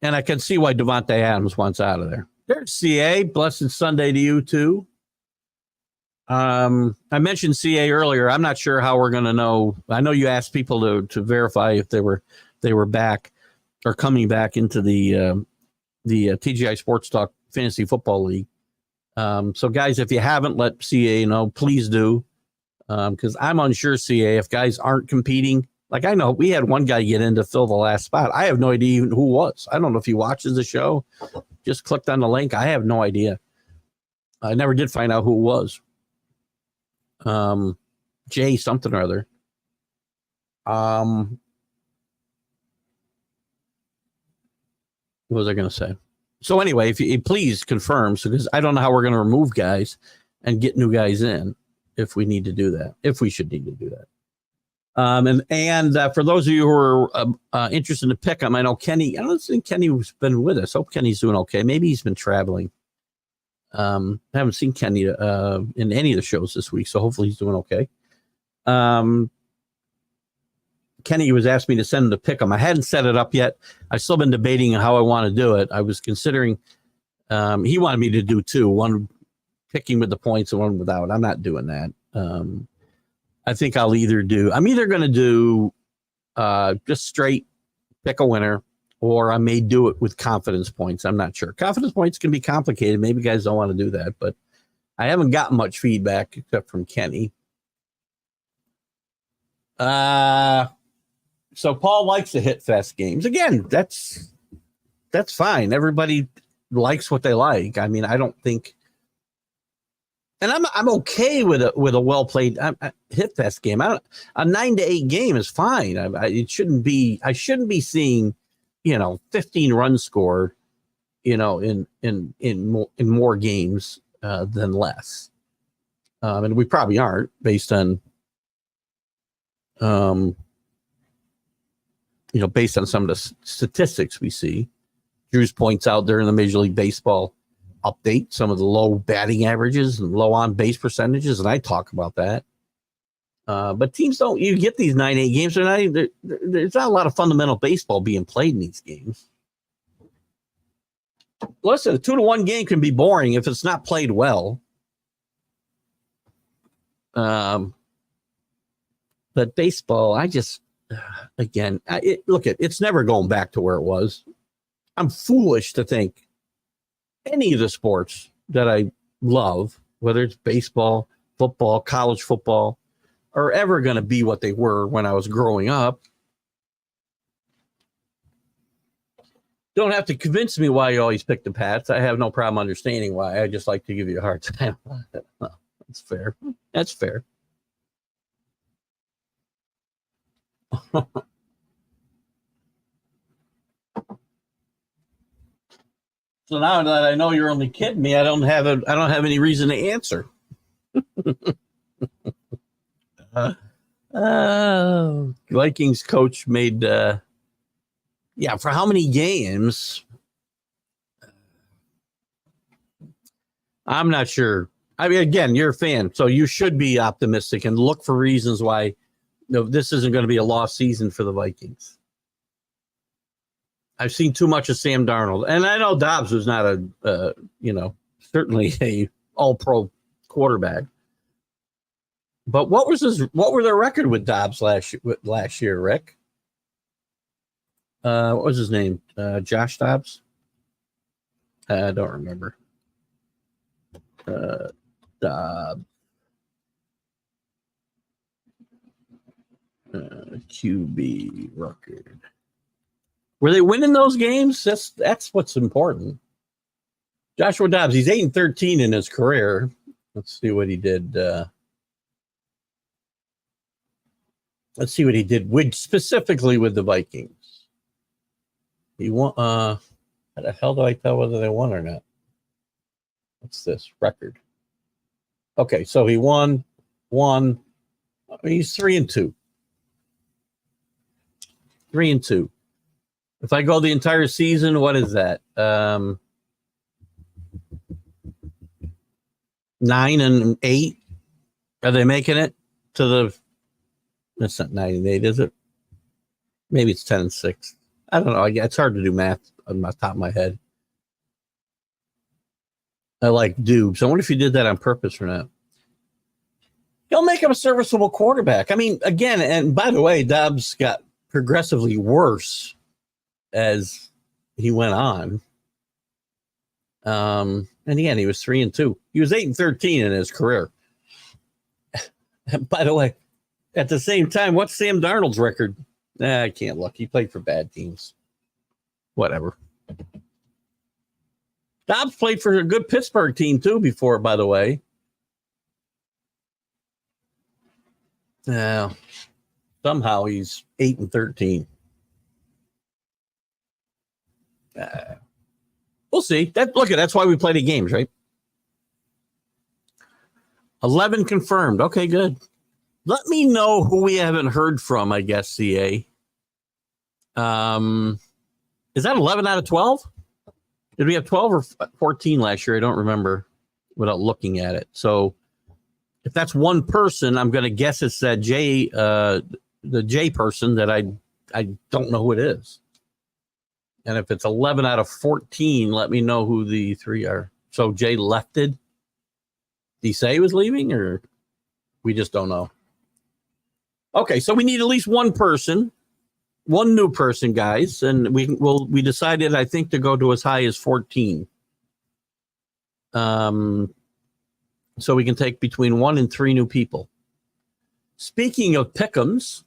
And I can see why Devontae Adams wants out of there. There's CA. Blessed Sunday to you, too. I mentioned CA earlier. I'm not sure how we're going to know. I know you asked people to verify if they were back or coming back into the TGI Sports Talk Fantasy Football League. So, guys, if you haven't let CA know, please do. Because I'm unsure, CA, if guys aren't competing. Like, I know we had one guy get in to fill the last spot. I have no idea even who it was. I don't know if he watches the show. Just clicked on the link. I have no idea. I never did find out who it was. Jay something or other. What was I going to say? So anyway, if you please confirm, because I don't know how we're going to remove guys and get new guys in. If we need to do that, if we should need to do that. And for those of you who are interested in pick 'em, I know Kenny, I don't think Kenny's been with us. Hope Kenny's doing okay. Maybe he's been traveling. I haven't seen Kenny in any of the shows this week, so hopefully he's doing okay. Kenny was asking me to send him to pick 'em. I hadn't set it up yet. I've still been debating how I want to do it. I was considering, he wanted me to do two, one picking with the points and one without. I'm not doing that. I think I'm either going to do just straight pick a winner, or I may do it with confidence points. I'm not sure. Confidence points can be complicated. Maybe guys don't want to do that, but I haven't gotten much feedback except from Kenny. So Paul likes the Hit Fest games. Again, that's fine. Everybody likes what they like. I mean, I don't think. And I'm okay with a well played Hit Fest game. A 9-8 game is fine. It shouldn't be. I shouldn't be seeing, 15 runs scored, in more games than less. And we probably aren't based on, based on some of the statistics we see. Drews points out during the Major League Baseball update some of the low batting averages and low on base percentages, and I talk about that. But teams don't. You get these 9-8 games. There's not a lot of fundamental baseball being played in these games. Listen, a 2-1 game can be boring if it's not played well. But baseball, I just it's never going back to where it was. I'm foolish to think any of the sports that I love, whether it's baseball, football, college football, are ever going to be what they were when I was growing up. Don't have to convince me why you always pick the Pats. I have no problem understanding why. I just like to give you a hard time. That's fair. That's fair. So now that I know you're only kidding me, I don't have any reason to answer. Vikings coach made for how many games? I'm not sure. I mean, again, you're a fan, so you should be optimistic and look for reasons why this isn't going to be a lost season for the Vikings. I've seen too much of Sam Darnold, and I know Dobbs was not certainly a all-pro quarterback. But what were their record with Dobbs last year, Rick? What was his name? Josh Dobbs? I don't remember. Dobbs. QB record. Were they winning those games? That's what's important. Joshua Dobbs, he's 8-13 in his career. Let's see what he did. Let's see what he did specifically with the Vikings. He won. How the hell do I tell whether they won or not? What's this record? Okay, so he won. He's 3-2. 3-2. If I go the entire season, what is that? 9-8. Are they making it to the That's not 9 and 8, is it? Maybe it's 10 and 6. I don't know. It's hard to do math on the top of my head. I like Dubes. I wonder if he did that on purpose or not. He'll make him a serviceable quarterback. I mean, again, and by the way, Dobbs got progressively worse as he went on. And again, he was 3-2. He was 8-13 in his career. By the way, at the same time, what's Sam Darnold's record? I can't look. He played for bad teams. Whatever. Dobbs played for a good Pittsburgh team too before, by the way. Now, somehow he's 8-13. We'll see. That's why we play the games, right? 11 confirmed. Okay, good. Let me know who we haven't heard from, I guess, CA. Is that 11 out of 12? Did we have 12 or 14 last year? I don't remember without looking at it. So if that's one person, I'm going to guess it's that the J person that I don't know who it is. And if it's 11 out of 14, let me know who the 3 are. So Jay lefted. Did he say he was leaving, or we just don't know? Okay, so we need at least one person, one new person, guys, and we decided, I think, to go to as high as 14. So we can take between 1 and 3 new people. Speaking of pick'ems,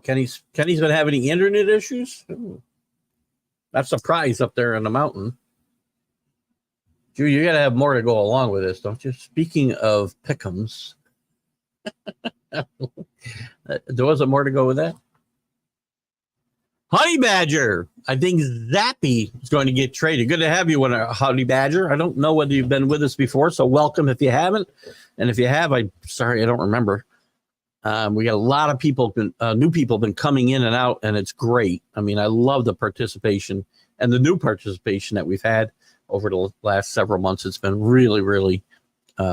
Kenny's been having any internet issues? Ooh. That's a prize up there on the mountain. Drew, you got to have more to go along with this, don't you? Speaking of pick'ems, there wasn't more to go with that. Honey Badger, I think Zappy is going to get traded. Good to have you on Honey Badger. I don't know whether you've been with us before, so welcome if you haven't. And if you have, I'm sorry, I don't remember. We got a lot of people, new people been coming in and out, and it's great. I mean, I love the participation and the new participation that we've had over the last several months. It's been really, really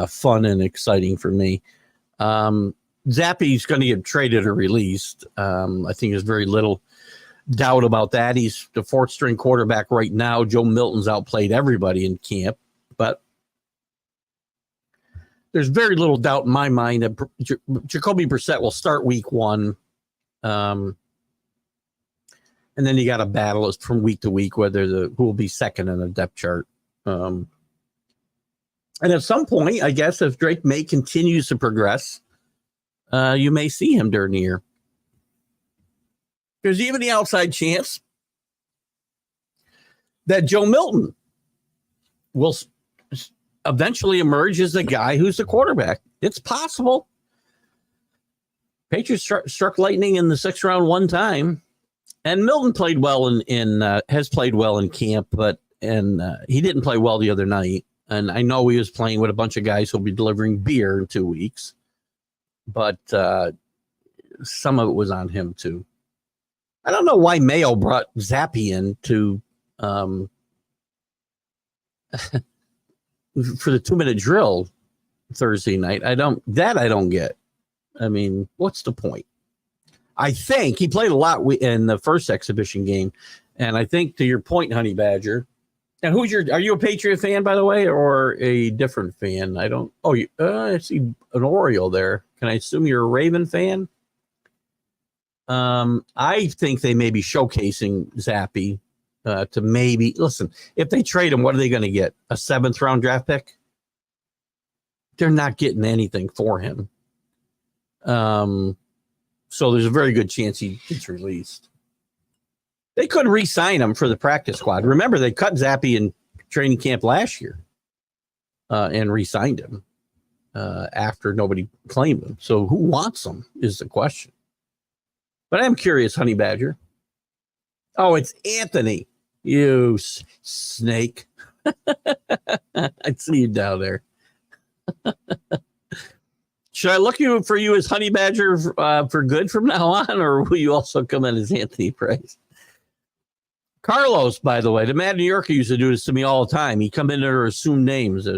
fun and exciting for me. Zappy's going to get traded or released. I think there's very little doubt about that. He's the 4th string quarterback right now. Joe Milton's outplayed everybody in camp, but there's very little doubt in my mind that Jacoby Brissett will start week 1. And then you got to battle from week to week who will be second in the depth chart. And at some point, I guess, if Drake May continues to progress, you may see him during the year. There's even the outside chance that Joe Milton will eventually emerge as the guy who's the quarterback. It's possible. Patriots struck lightning in the 6th round one time, and Milton played well has played well in camp, but he didn't play well the other night. And I know he was playing with a bunch of guys who'll be delivering beer in 2 weeks, but some of it was on him too. I don't know why Mayo brought Zappy in to for the 2-minute drill Thursday night. I don't get. I mean, what's the point? I think he played a lot in the first exhibition game, and I think, to your point, Honey Badger. And are you a Patriot fan, by the way, or a different fan? I don't. Oh, I see an Oriole there. Can I assume you're a Raven fan? I think they may be showcasing Zappy to maybe listen. If they trade him, what are they going to get? A 7th round draft pick? They're not getting anything for him. So there's a very good chance he gets released. They could re-sign him for the practice squad. Remember, they cut Zappy in training camp last year and re-signed him after nobody claimed him. So who wants him is the question. But I'm curious, Honey Badger. Oh, it's Anthony. You snake. I see you down there. Should I look for you as Honey Badger for good from now on, or will you also come in as Anthony Price? Carlos, by the way, the Mad New Yorker used to do this to me all the time. He'd come in there or assume names.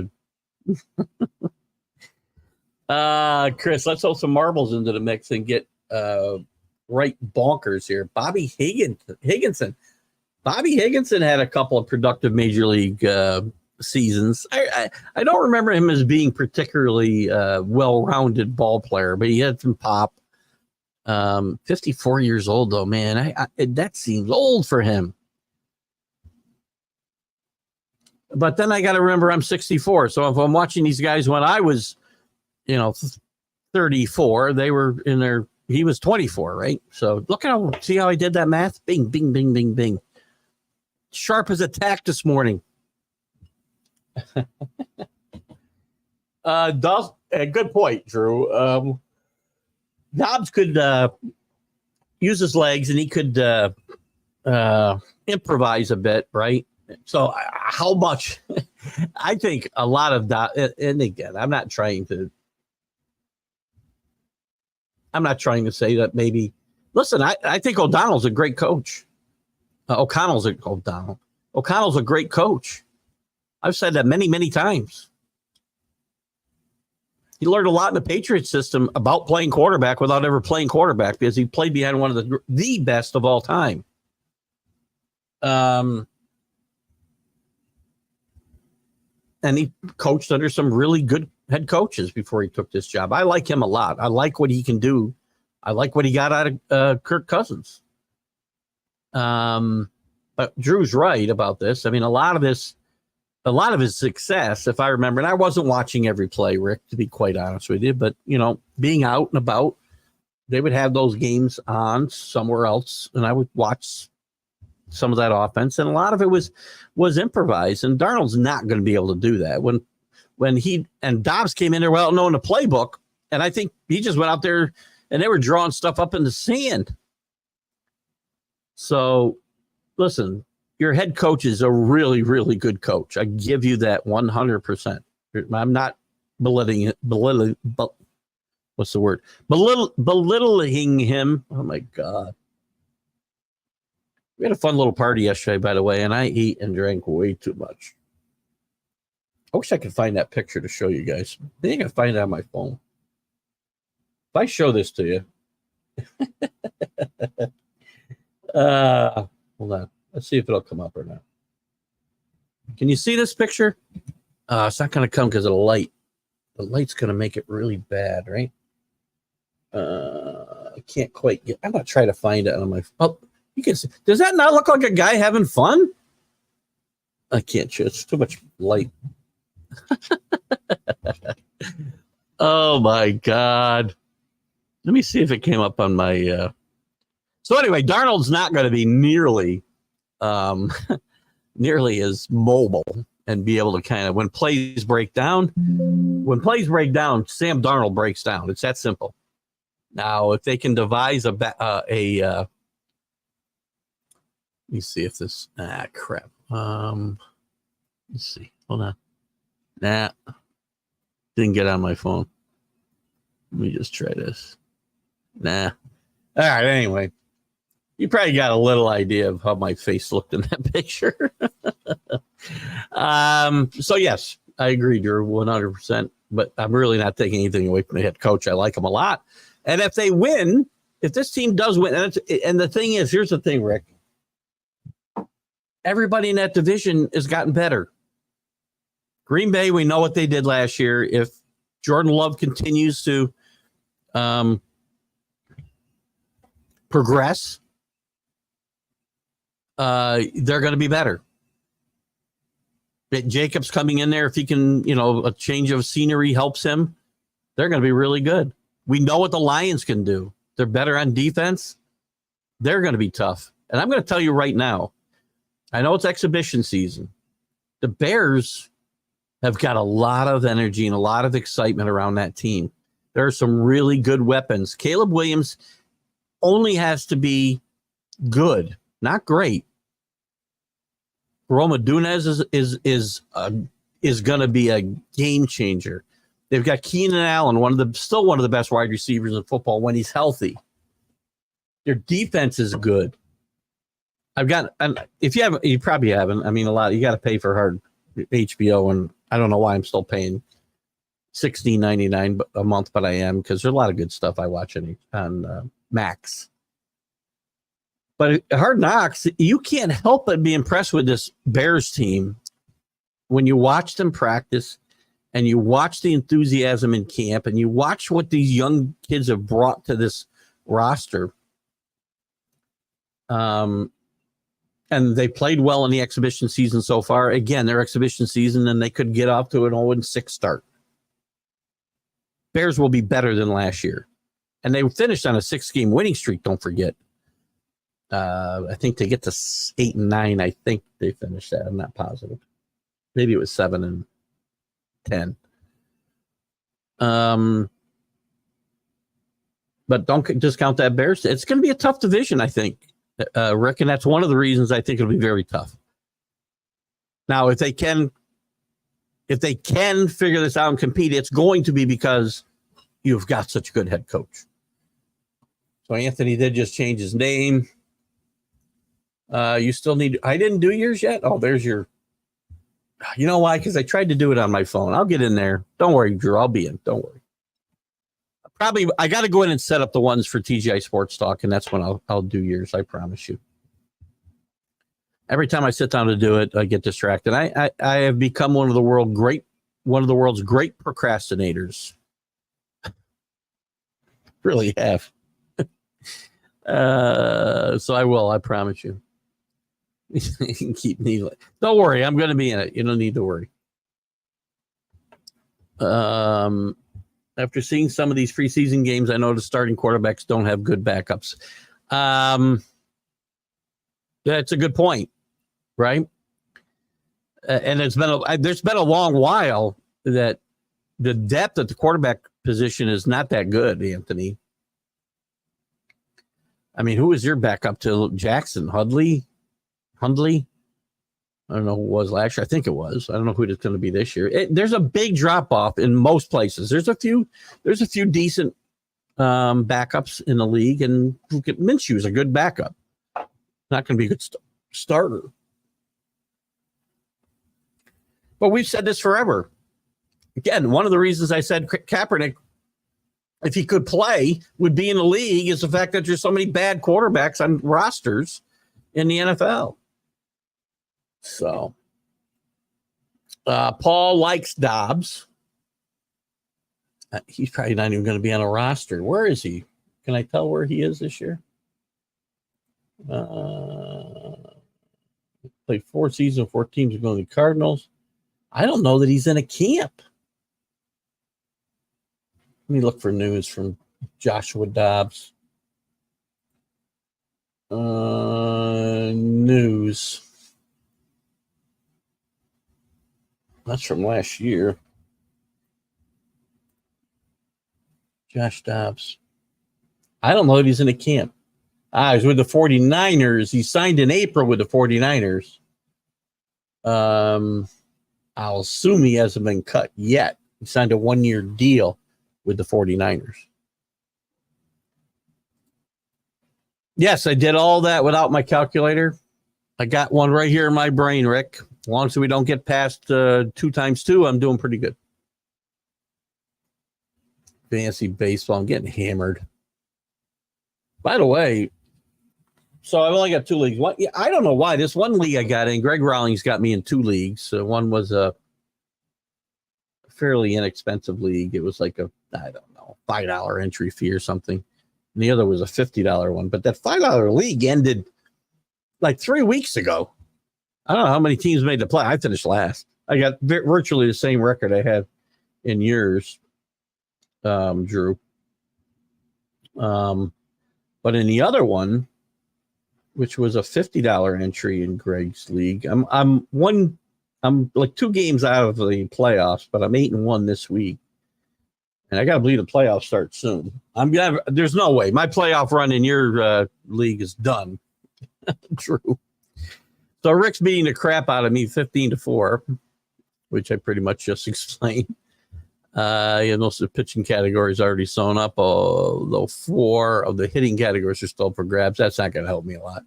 Chris, let's throw some marbles into the mix and get right bonkers here. Higginson. Bobby Higginson had a couple of productive major league seasons. I don't remember him as being particularly well-rounded ball player, but he had some pop. 54 years old though, man. That seems old for him. But then I got to remember I'm 64. So if I'm watching these guys when I was, 34, they were he was 24, right? So see how I did that math? Bing, bing, bing, bing, bing. Sharp as a tack this morning. Good point, Drew. Dobbs could use his legs and he could improvise a bit, right? So how much? I think a lot of that, and again, I'm not trying to say that maybe. Listen, I think O'Connell's a great coach. O'Connell's a great coach. I've said that many, many times. He learned a lot in the Patriots system about playing quarterback without ever playing quarterback because he played behind one of the best of all time. And he coached under some really good head coaches before he took this job. I like him a lot. I like what he can do. I like what he got out of Kirk Cousins. But Drew's right about this. I mean, a lot of his success, if I remember, and I wasn't watching every play, Rick, to be quite honest with you, but, being out and about, they would have those games on somewhere else, and I would watch some of that offense, and a lot of it was improvised, and Darnold's not going to be able to do that. When he and Dobbs came in there without knowing the playbook, and I think he just went out there, and they were drawing stuff up in the sand. So, listen, your head coach is a really, really good coach. I give you that 100%. I'm not belittling him. Oh, my God. We had a fun little party yesterday, by the way, and I ate and drank way too much. I wish I could find that picture to show you guys. I think I can find it on my phone. If I show this to you. Hold on. Let's see if it'll come up or not. Can you see this picture? It's not going to come because of the light. The light's going to make it really bad, right? I can't quite get. I'm going to try to find it on my. Oh, you can see. Does that not look like a guy having fun? I can't show. It's too much light. Oh my God. Let me see if it came up on my. So anyway, Darnold's not going to be nearly as mobile and be able to kind of, when plays break down, Sam Darnold breaks down. It's that simple. Now, if they can devise let me see if this, crap. Let's see. Hold on. Nah, didn't get on my phone. Let me just try this. Nah. All right. Anyway, you probably got a little idea of how my face looked in that picture. So yes, I agree, Drew, 100%. But I'm really not taking anything away from the head coach. I like him a lot. And if they win, if this team does win, and the thing is, here's the thing, Rick. Everybody in that division has gotten better. Green Bay, we know what they did last year. If Jordan Love continues to progress, they're going to be better. Jacobs coming in there, if he can, a change of scenery helps him, they're going to be really good. We know what the Lions can do. They're better on defense. They're going to be tough. And I'm going to tell you right now, I know it's exhibition season. The Bears have got a lot of energy and a lot of excitement around that team. There are some really good weapons. Caleb Williams only has to be good, not great. Roma Dunez is going to be a game changer. They've got Keenan Allen, still one of the best wide receivers in football when he's healthy. Their defense is good. If you probably haven't. I mean, a lot. You got to pay for hard HBO, and I don't know why I'm still paying $16.99 a month, but I am, because there's a lot of good stuff I watch on Max. But Hard Knocks, you can't help but be impressed with this Bears team when you watch them practice and you watch the enthusiasm in camp and you watch what these young kids have brought to this roster. And they played well in the exhibition season so far. Again, their exhibition season, and they could get off to an 0-6 start. Bears will be better than last year. And they finished on a 6-game winning streak, don't forget. I think they get to 8-9. I think they finished that. I'm not positive. Maybe it was 7-10. But don't discount that Bears. It's going to be a tough division, I think, Rick, and that's one of the reasons I think it'll be very tough. Now, if they can figure this out and compete, it's going to be because you've got such a good head coach. So Anthony did just change his name. You still need, I didn't do yours yet. Oh, there's your, you know why? Because I tried to do it on my phone. I'll get in there. Don't worry, Drew. I'll be in. Don't worry. I got to go in and set up the ones for TGI Sports Talk, and that's when I'll do yours. I promise you. Every time I sit down to do it, I get distracted. I have become one of the world's great procrastinators. Really have. So I will. I promise you. You can keep me. Don't worry. I'm going to be in it. You don't need to worry. After seeing some of these preseason games, I know the starting quarterbacks don't have good backups. That's a good point, right? And there's been a long while that the depth at the quarterback position is not that good, Anthony. I mean, who is your backup to Jackson? Hundley? I don't know who it was last year. I think it was. I don't know who it's going to be this year. There's a big drop off in most places. There's a few decent backups in the league, and Minshew is a good backup. Not going to be a good starter. But we've said this forever. Again, one of the reasons I said Kaepernick, if he could play, would be in the league is the fact that there's so many bad quarterbacks on rosters in the NFL. So, Paul likes Dobbs. He's probably not even going to be on a roster. Where is he? Can I tell where he is this year? Played 4 seasons, 4 teams, going to the Cardinals. I don't know that he's in a camp. Let me look for news from Joshua Dobbs. News. That's from last year. Josh Dobbs. I don't know if he's in a camp. He's with the 49ers. He signed in April with the 49ers. I'll assume he hasn't been cut yet. He signed a 1-year deal with the 49ers. Yes, I did all that without my calculator. I got one right here in my brain, Rick. As long as we don't get past 2 times 2, I'm doing pretty good. Fantasy baseball, I'm getting hammered. By the way, so I've only got 2 leagues. I don't know why. This one league I got in, Greg Rawlings got me in 2 leagues. One was a fairly inexpensive league. It was like I don't know, $5 entry fee or something. And the other was a $50 one. But that $5 league ended like 3 weeks ago. I don't know how many teams made the play. I finished last. I got virtually the same record I had in yours, Drew. But in the other one, which was a $50 entry in Greg's league, I'm like 2 games out of the playoffs, but I'm 8-1 this week. And I got to believe the playoffs start soon. There's no way. My playoff run in your league is done. True. So Rick's beating the crap out of me 15-4, which I pretty much just explained. Most of the pitching categories already sewn up, although 4 of the hitting categories are still for grabs. That's not going to help me a lot.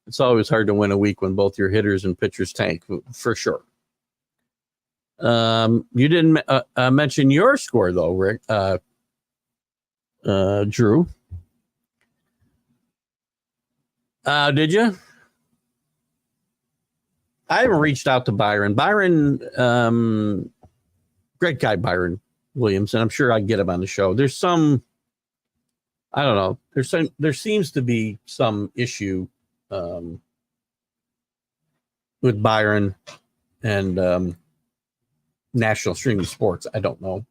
It's always hard to win a week when both your hitters and pitchers tank, for sure. You didn't mention your score though, Rick. Drew. Did you? I haven't reached out to Byron. Great guy, Byron Williams, and I'm sure I'd get him on the show. There's some, I don't know. There seems to be some issue with Byron and National Streaming Sports. I don't know.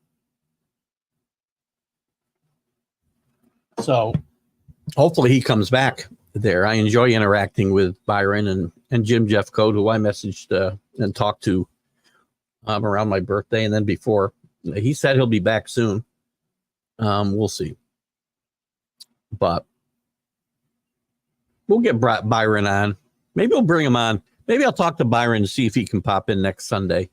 So hopefully he comes back there. I enjoy interacting with Byron and Jim Jeffcoat, who I messaged and talked to around my birthday and then before. He said he'll be back soon. We'll see. But we'll get Byron on. Maybe we'll bring him on. Maybe I'll talk to Byron and see if he can pop in next Sunday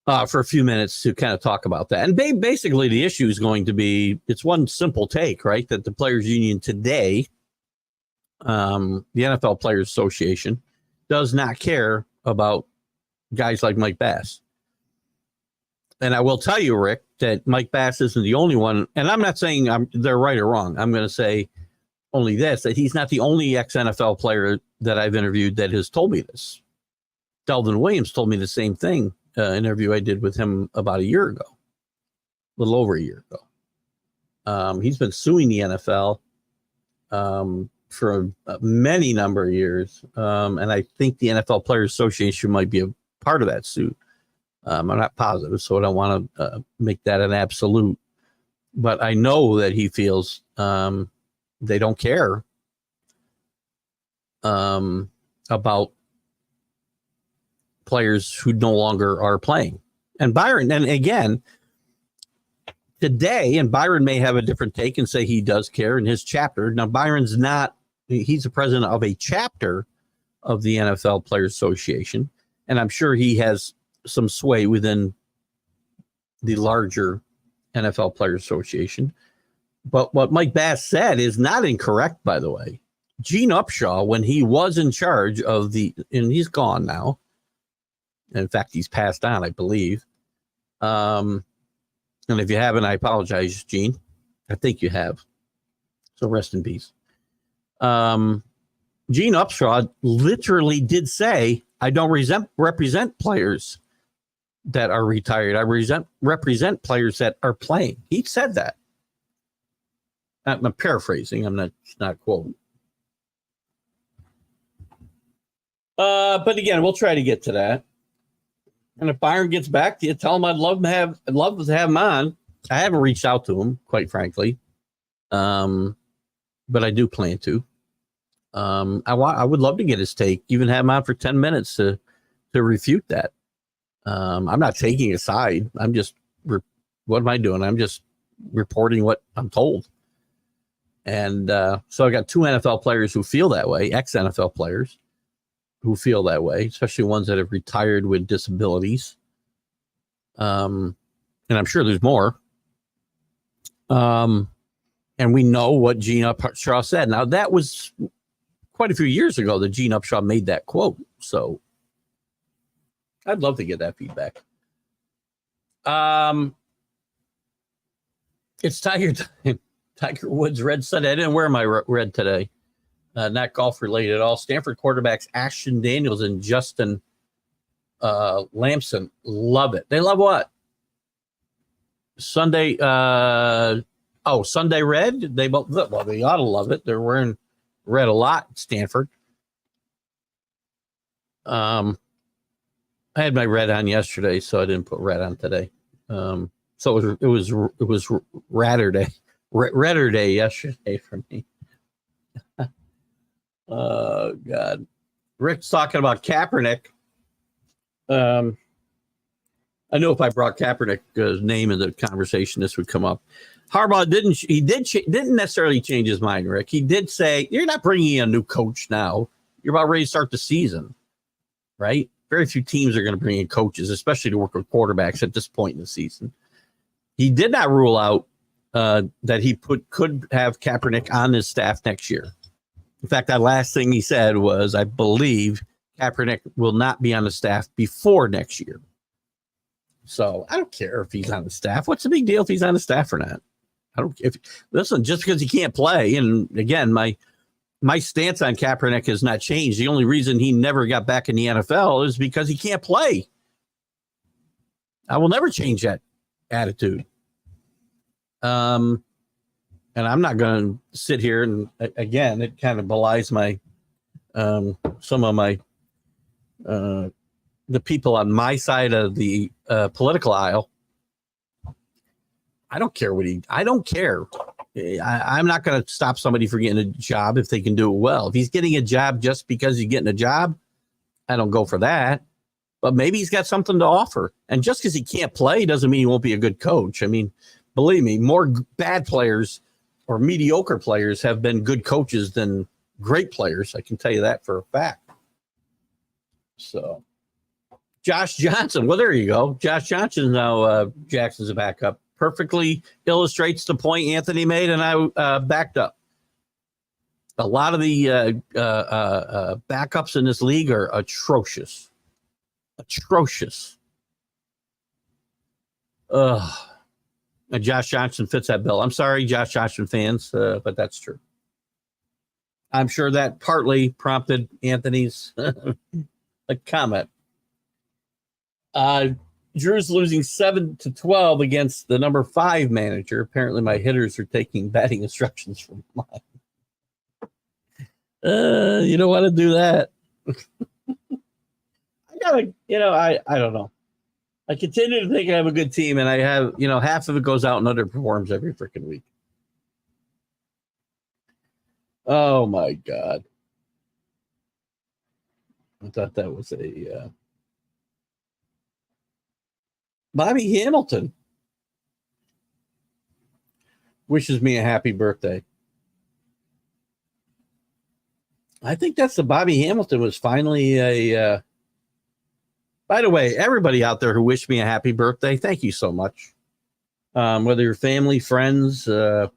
for a few minutes to kind of talk about that. And basically the issue is going to be, it's one simple take, right? That the Players Union today, the NFL Players Association, does not care about guys like Mike Bass. And I will tell you, Rick, that Mike Bass isn't the only one. And I'm not saying they're right or wrong. I'm going to say only this, that he's not the only ex-NFL player that I've interviewed that has told me this. Delvin Williams told me the same thing. Interview I did with him about a year ago, a little over a year ago. He's been suing the NFL for many number of years. And I think the NFL Players Association might be a part of that suit. I'm not positive, so I don't want to make that an absolute. But I know that he feels they don't care about players who no longer are playing. And Byron, and again, today, and Byron may have a different take and say he does care in his chapter. Now, Byron's not, he's the president of a chapter of the NFL Players Association, and I'm sure he has some sway within the larger NFL Players Association. But what Mike Bass said is not incorrect, by the way. Gene Upshaw, when he was in charge of and he's gone now. In fact, he's passed on, I believe. And if you haven't, I apologize, Gene. I think you have. So rest in peace. Gene Upshaw literally did say, I don't represent players that are retired. I represent players that are playing. He said that. I'm paraphrasing. I'm not quoting. But again, we'll try to get to that. And if Byron gets back to you, tell him I'd love to have him on. I haven't reached out to him, quite frankly, but I do plan to. I would love to get his take. Even have him on for 10 minutes to refute that. I'm not taking a side. I'm just what am I doing? I'm just reporting what I'm told. And so I got two NFL players who feel that way, ex-NFL players who feel that way, especially ones that have retired with disabilities. And I'm sure there's more. And we know what Gene Upshaw said. Now, that was quite a few years ago that Gene Upshaw made that quote. So I'd love to get that feedback. It's Tiger time. Tiger Woods red Sunday. I didn't wear my red today. Not golf related at all. Stanford quarterbacks Ashton Daniels and Justin Lamson love it. They love what? Sunday. Sunday red. They both. Well, they ought to love it. They're wearing red a lot at Stanford. I had my red on yesterday, so I didn't put red on today. So it was Radder Day. Redder Day yesterday for me. Oh, God. Rick's talking about Kaepernick. I knew if I brought Kaepernick's name in the conversation, this would come up. Harbaugh didn't necessarily change his mind, Rick. He did say, you're not bringing in a new coach now. You're about ready to start the season, right? Very few teams are going to bring in coaches, especially to work with quarterbacks at this point in the season. He did not rule out that he could have Kaepernick on his staff next year. In fact, that last thing he said was, I believe Kaepernick will not be on the staff before next year. So I don't care if he's on the staff. What's the big deal if he's on the staff or not? I don't. If listen, just because he can't play, and again, my stance on Kaepernick has not changed. The only reason he never got back in the NFL is because he can't play. I will never change that attitude. And I'm not going to sit here and again, it kind of belies my some of my the people on my side of the political aisle. I don't care I don't care. I'm not going to stop somebody from getting a job if they can do it well. If he's getting a job just because he's getting a job, I don't go for that. But maybe he's got something to offer. And just because he can't play doesn't mean he won't be a good coach. I mean, believe me, more bad players or mediocre players have been good coaches than great players. I can tell you that for a fact. So, Josh Johnson. Well, there you go. Josh Johnson now Jackson's a backup. Perfectly illustrates the point Anthony made, and I backed up. A lot of the backups in this league are atrocious. Atrocious. And Josh Johnson fits that bill. I'm sorry, Josh Johnson fans, but that's true. I'm sure that partly prompted Anthony's comment. Drew's losing 7-12 against the number 5 manager. Apparently, my hitters are taking batting instructions from mine. You don't want to do that. I don't know. I continue to think I have a good team, and I have, half of it goes out and underperforms every freaking week. Oh my God. I thought that was a Bobby Hamilton wishes me a happy birthday. I think that's the Bobby Hamilton was finally a by the way, everybody out there who wished me a happy birthday, thank you so much. Whether you're family, friends, Facebook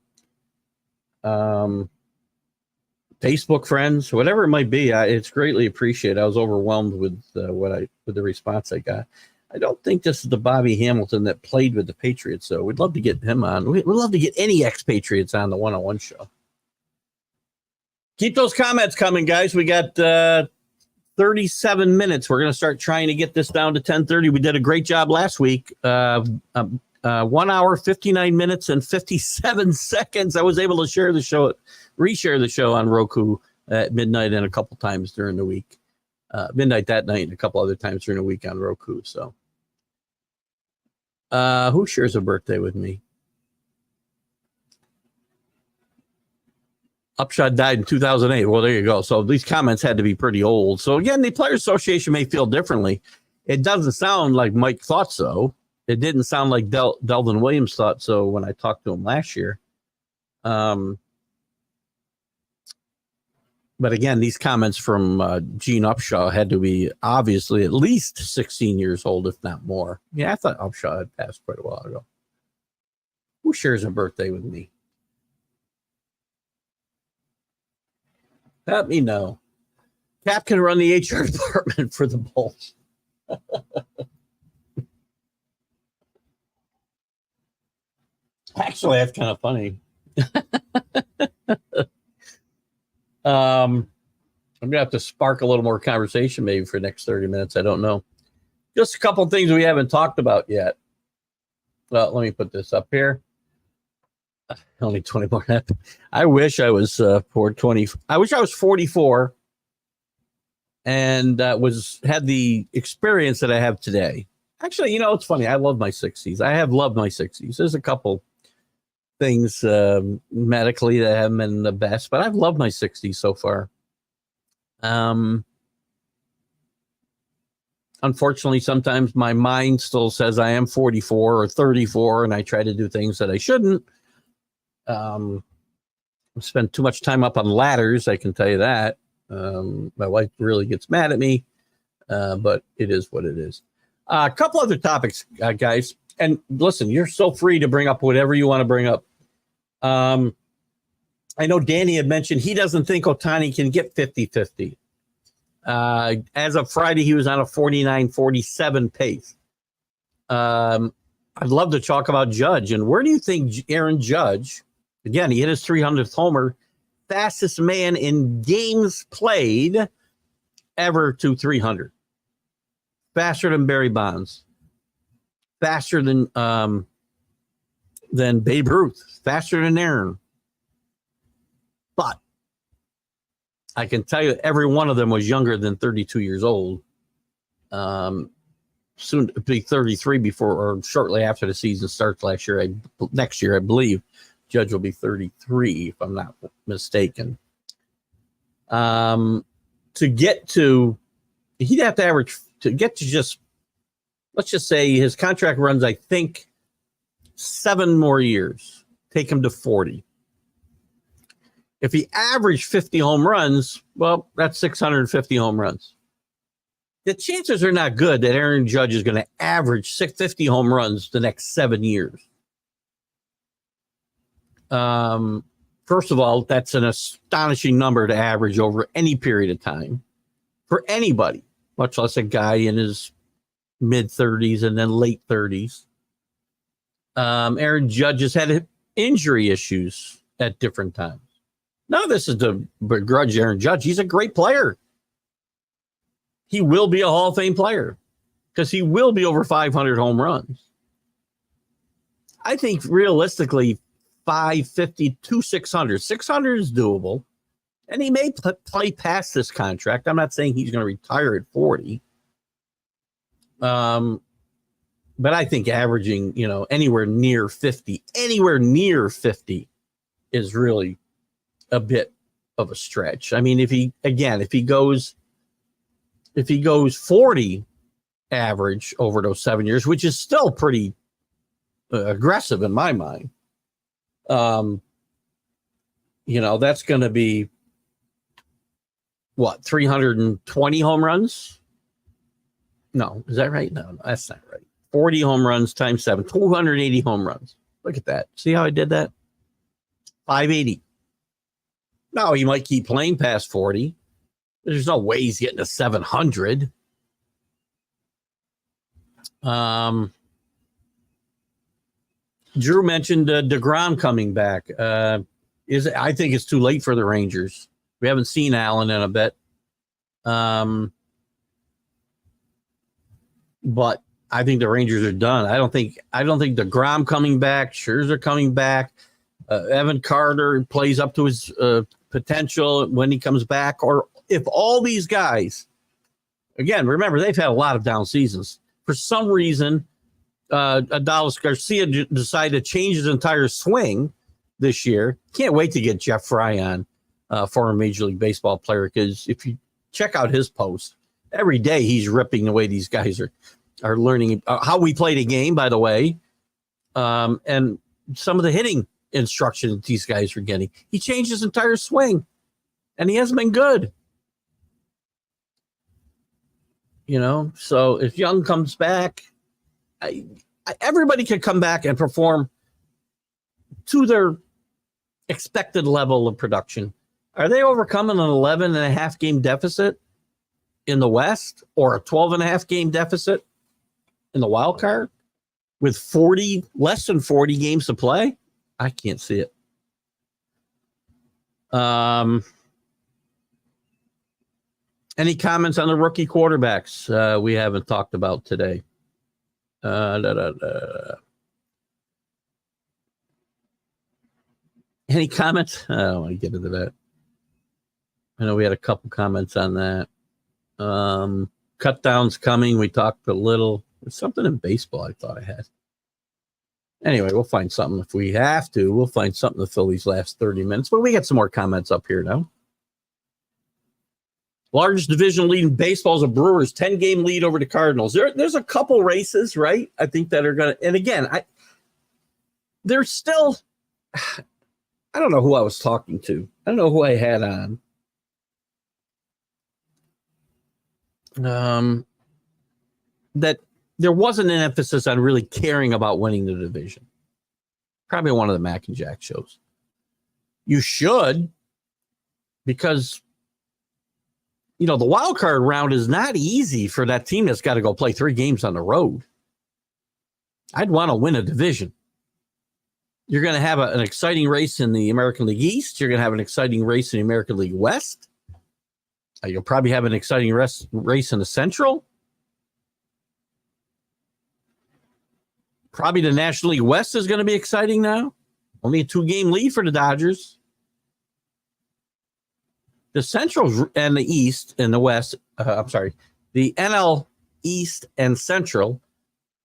friends, whatever it might be, it's greatly appreciated. I was overwhelmed with with the response I got. I don't think this is the Bobby Hamilton that played with the Patriots, so we'd love to get him on. We'd love to get any ex-Patriots on the one-on-one show. Keep those comments coming, guys. We got 37 minutes. We're going to start trying to get this down to 10:30. We did a great job last week. 1 hour, 59 minutes, and 57 seconds. I was able to reshare the show on Roku at midnight and a couple times during the week. Midnight that night and a couple other times during the week on Roku. So, who shares a birthday with me? Upshot died in 2008. Well, there you go. So these comments had to be pretty old. So again, the Players Association may feel differently. It doesn't sound like Mike thought so. It didn't sound like Delvin Williams thought so when I talked to him last year. But again, these comments from Gene Upshaw had to be obviously at least 16 years old, if not more. Yeah, I thought Upshaw had passed quite a while ago. Who shares a birthday with me? Let me know. Cap can run the HR department for the Bulls. Actually, that's kind of funny. I'm going to have to spark a little more conversation maybe for the next 30 minutes. I don't know. Just a couple of things we haven't talked about yet. Well, let me put this up here. Only 20 more. I wish I was 420. I wish I was 44 and had the experience that I have today. Actually, it's funny. I love my 60s. I have loved my 60s. There's a couple things medically that haven't been the best, but I've loved my 60s so far. Unfortunately, sometimes my mind still says I am 44 or 34, and I try to do things that I shouldn't. Spend too much time up on ladders, I can tell you that. My wife really gets mad at me, but it is what it is. A couple other topics, guys. And listen, you're so free to bring up whatever you want to bring up. I know Danny had mentioned he doesn't think Ohtani can get 50-50. As of Friday, he was on a 49-47 pace. I'd love to talk about Judge. And where do you think Aaron Judge, again, he hit his 300th homer, fastest man in games played ever to 300. Faster than Barry Bonds. Faster than Babe Ruth. Faster than Aaron. But I can tell you every one of them was younger than 32 years old. Soon to be 33 before or shortly after the season starts next year, I believe. Judge will be 33, if I'm not mistaken. He'd have to average to get to just, let's just say his contract runs, I think, 7 more years. Take him to 40. If he averaged 50 home runs, well, that's 650 home runs. The chances are not good that Aaron Judge is going to average 50 home runs the next 7 years. First of all, that's an astonishing number to average over any period of time for anybody, much less a guy in his mid-30s and then late 30s. Aaron Judge has had injury issues at different times. None of this is to begrudge Aaron Judge. He's a great player. He will be a Hall of Fame player because he will be over 500 home runs. I think realistically, 550 to 600. 600 is doable. And he may play past this contract. I'm not saying he's going to retire at 40. But I think averaging, anywhere near 50 is really a bit of a stretch. I mean, if he goes 40 average over those 7 years, which is still pretty aggressive in my mind, that's going to be what, 320 home runs? No, is that right? No, that's not right. 40 home runs times 7, 280 home runs. Look at that. See how I did that? 580. Now he might keep playing past 40. There's no way he's getting to 700. Drew mentioned DeGrom coming back. I think it's too late for the Rangers. We haven't seen Allen in a bit. But I think the Rangers are done. I don't think DeGrom coming back, Scherzer coming back, Evan Carter plays up to his potential when he comes back, or if all these guys, again, remember, they've had a lot of down seasons. For some reason, Adolis Garcia decided to change his entire swing this year. Can't wait to get Jeff Fry on, former Major League Baseball player, because if you check out his post, every day he's ripping the way these guys are learning how we play the game, by the way, and some of the hitting instructions these guys are getting. He changed his entire swing, and he hasn't been good. So if Young comes back, everybody could come back and perform to their expected level of production. Are they overcoming an 11.5 game deficit in the West, or a 12.5 game deficit in the wild card with less than 40 games to play? I can't see it. Any comments on the rookie quarterbacks we haven't talked about today? Any comments? I don't want to get into that. I know we had a couple comments on that. Cut downs coming. We talked a little. There's something in baseball I thought I had. Anyway, we'll find something if we have to. We'll find something to fill these last 30 minutes. But we got some more comments up here now. Largest division lead in baseball is the Brewers, 10-game lead over the Cardinals. There's a couple races, right? I think that are going to, and again, there's still, I don't know who I was talking to. I don't know who I had on. That there wasn't an emphasis on really caring about winning the division. Probably one of the Mac and Jack shows. You should, because the wild card round is not easy for that team that's got to go play 3 games on the road. I'd want to win a division. You're going to have an exciting race in the American League East. You're going to have an exciting race in the American League West. You'll probably have an exciting race in the Central. Probably the National League West is going to be exciting now. Only a 2-game lead for the Dodgers. The Central and the East and the West, the NL East and Central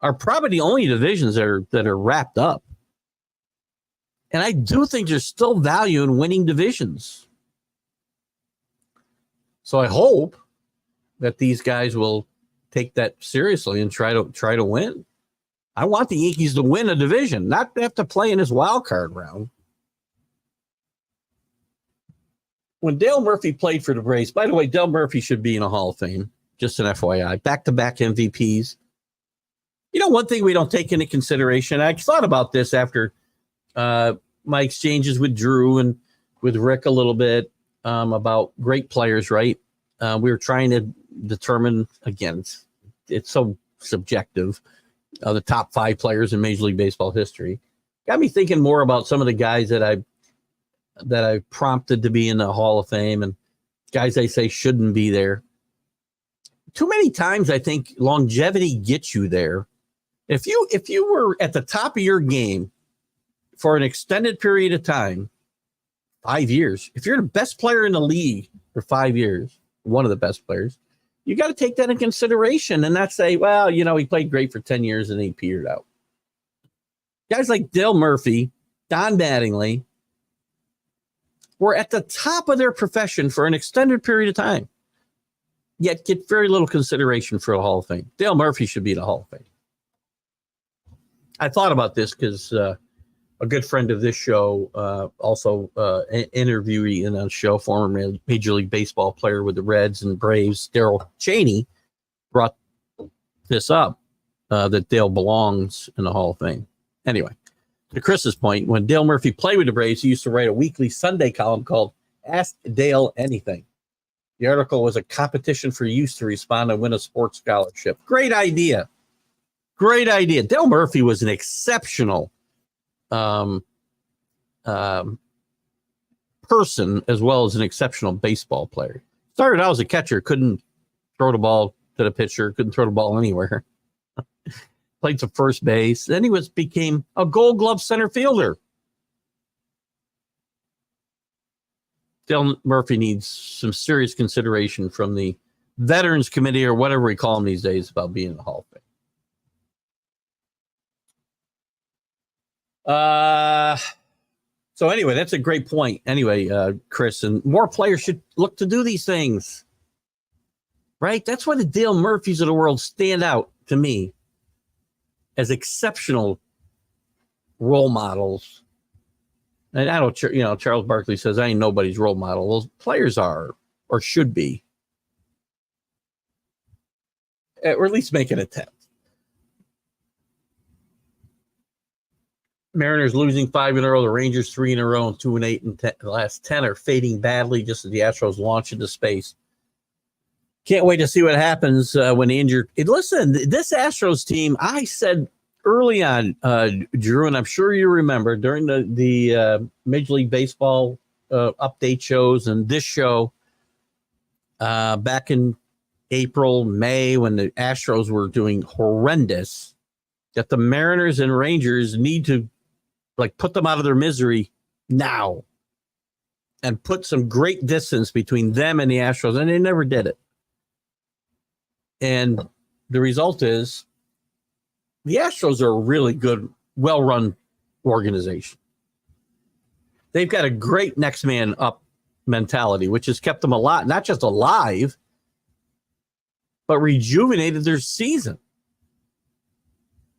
are probably the only divisions that are wrapped up. And I do think there's still value in winning divisions. So I hope that these guys will take that seriously and try to win. I want the Yankees to win a division, not have to play in this wild card round. When Dale Murphy played for the Braves, by the way, Dale Murphy should be in a Hall of Fame, just an FYI, back-to-back MVPs. You know, one thing we don't take into consideration, I thought about this after my exchanges with Drew and with Rick a little bit about great players, right? We were trying to determine, again, it's so subjective, the top 5 players in Major League Baseball history. Got me thinking more about some of the guys that I prompted to be in the Hall of Fame and guys I say shouldn't be there. Too many times I think longevity gets you there. If you were at the top of your game for an extended period of time, 5 years, if you're the best player in the league for 5 years, one of the best players, you got to take that in consideration and not say, well, you know, he played great for 10 years and he petered out. Guys like Dale Murphy, Don Mattingly were at the top of their profession for an extended period of time, yet get very little consideration for a Hall of Fame. Dale Murphy should be in the Hall of Fame. I thought about this because a good friend of this show, also an interviewee in a show, former Major League Baseball player with the Reds and Braves, Darryl Chaney, brought this up, that Dale belongs in the Hall of Fame. Anyway, to Chris's point, when Dale Murphy played with the Braves, he used to write a weekly Sunday column called Ask Dale Anything. The article was a competition for youth to respond and win a sports scholarship. Great idea. Great idea. Dale Murphy was an exceptional person as well as an exceptional baseball player. Started out as a catcher, couldn't throw the ball to the pitcher, couldn't throw the ball anywhere. Played some first base. Then he became a Gold Glove center fielder. Dale Murphy needs some serious consideration from the Veterans Committee or whatever we call them these days about being in the Hall of Fame. So anyway, that's a great point. Anyway, Chris, and more players should look to do these things, right? That's why the Dale Murphys of the world stand out to me as exceptional role models. And I don't, Charles Barkley says, I ain't nobody's role model. Those players are, or should be, or at least make an attempt. Mariners losing 5 in a row. The Rangers 3 in a row and 2-8 and the last 10 are fading badly just as the Astros launch into space. Can't wait to see what happens when the injured. Listen, this Astros team, I said early on, Drew, and I'm sure you remember during the Major League Baseball update shows and this show back in April, May, when the Astros were doing horrendous, that the Mariners and Rangers need to put them out of their misery now and put some great distance between them and the Astros. And they never did it. And the result is the Astros are a really good, well-run organization. They've got a great next man up mentality, which has kept them alive, not just alive, but rejuvenated their season.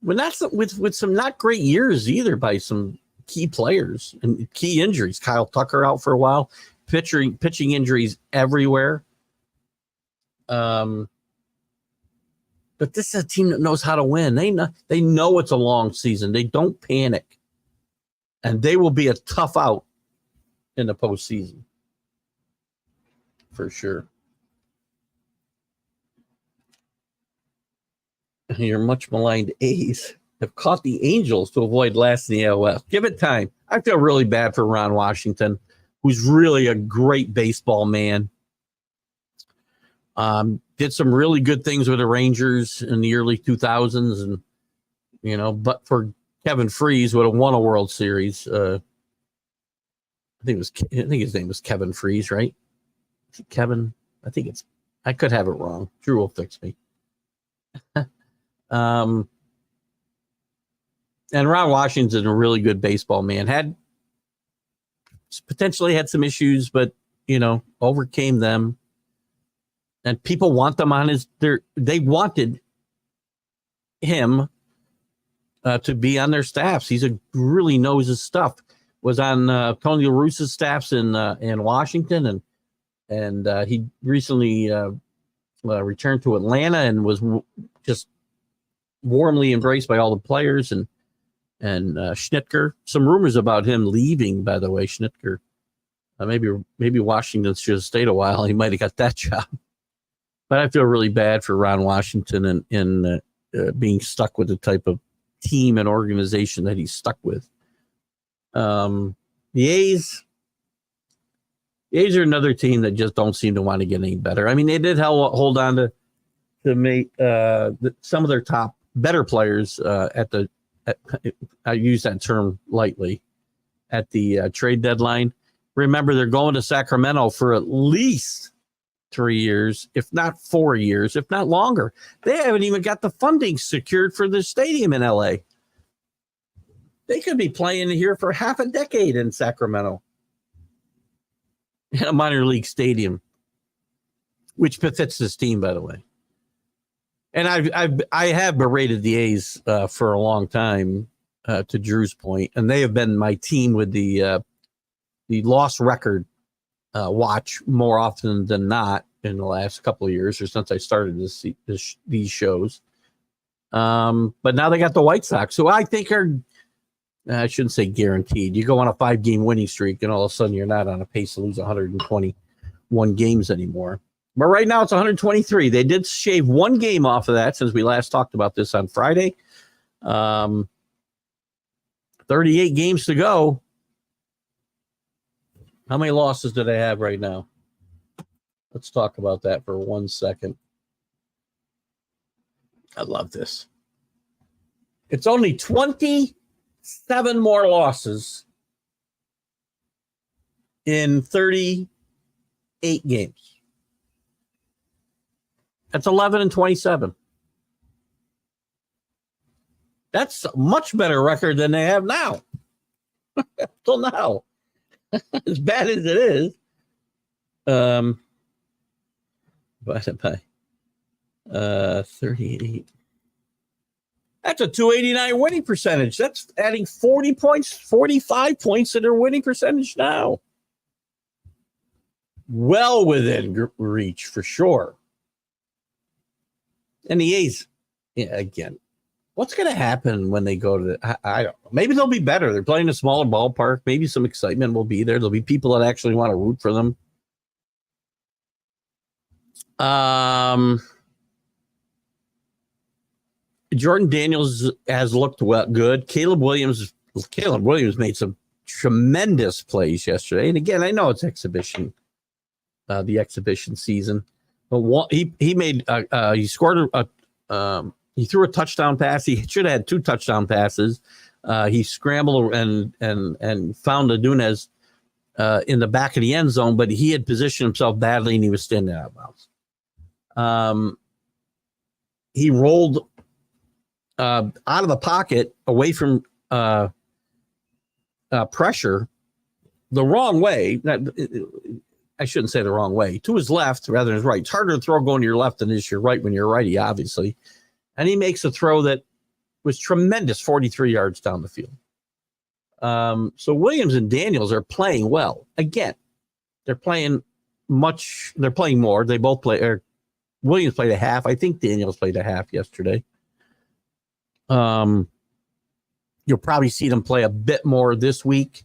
But that's with some not great years either by some key players and key injuries. Kyle Tucker out for a while, pitching injuries everywhere. But this is a team that knows how to win. They know it's a long season. They don't panic, and they will be a tough out in the postseason for sure. Your much maligned A's. have caught the Angels to avoid last in the AL West. Give it time. I feel really bad for Ron Washington, who's really a great baseball man. Did some really good things with the Rangers in the early 2000s, and but for Kevin Freese would have won a World Series. I think his name was Kevin Freese, right? Is it Kevin? I could have it wrong. Drew will fix me. And Ron Washington's a really good baseball man. Potentially had some issues, but overcame them. And people want them on they wanted him to be on their staffs. He's really knows his stuff. Was on Tony La Russa's staffs in Washington, and he recently returned to Atlanta and was just warmly embraced by all the players and Schnitker. Some rumors about him leaving, by the way. Schnitker, maybe Washington should have stayed a while. He might have got that job. But I feel really bad for Ron Washington and being stuck with the type of team and organization that he's stuck with. The A's are another team that just don't seem to want to get any better. I mean, they did hold on to make some of their top better players I use that term lightly, at the trade deadline. Remember, they're going to Sacramento for at least 3 years, if not 4 years, if not longer. They haven't even got the funding secured for the stadium in LA. They could be playing here for half a decade in Sacramento, in a minor league stadium, which befits this team, by the way. And I have berated the A's for a long time, to Drew's point, and they have been my team with the loss record watch more often than not in the last couple of years, or since I started these shows. But now they got the White Sox, who I think are, I shouldn't say guaranteed. You go on a 5-game winning streak, and all of a sudden you're not on a pace to lose 121 games anymore. But right now it's 123. They did shave one game off of that since we last talked about this on Friday. 38 games to go. How many losses do they have right now? Let's talk about that for 1 second. I love this. It's only 27 more losses in 38 games. That's 11-27. That's a much better record than they have now. Till now. As bad as it is. By 38. That's a 289 winning percentage. That's adding 40 points, 45 points to their winning percentage now. Well within reach for sure. And the A's, again, what's going to happen when they go to I don't know. Maybe they'll be better. They're playing a smaller ballpark. Maybe some excitement will be there. There'll be people that actually want to root for them. Jordan Daniels has looked good. Caleb Williams made some tremendous plays yesterday. And again, I know it's exhibition, the exhibition season. But he scored he threw a touchdown pass. He should have had 2 touchdown passes. He scrambled and found Adunez in the back of the end zone, but he had positioned himself badly and he was standing out of bounds. He rolled out of the pocket away from pressure the wrong way. I shouldn't say the wrong way. To his left rather than his right. It's harder to throw going to your left than it is your right when you're righty, obviously. And he makes a throw that was tremendous, 43 yards down the field. So Williams and Daniels are playing well. Again, they're playing more. They both play. Williams played a half. I think Daniels played a half yesterday. You'll probably see them play a bit more this week.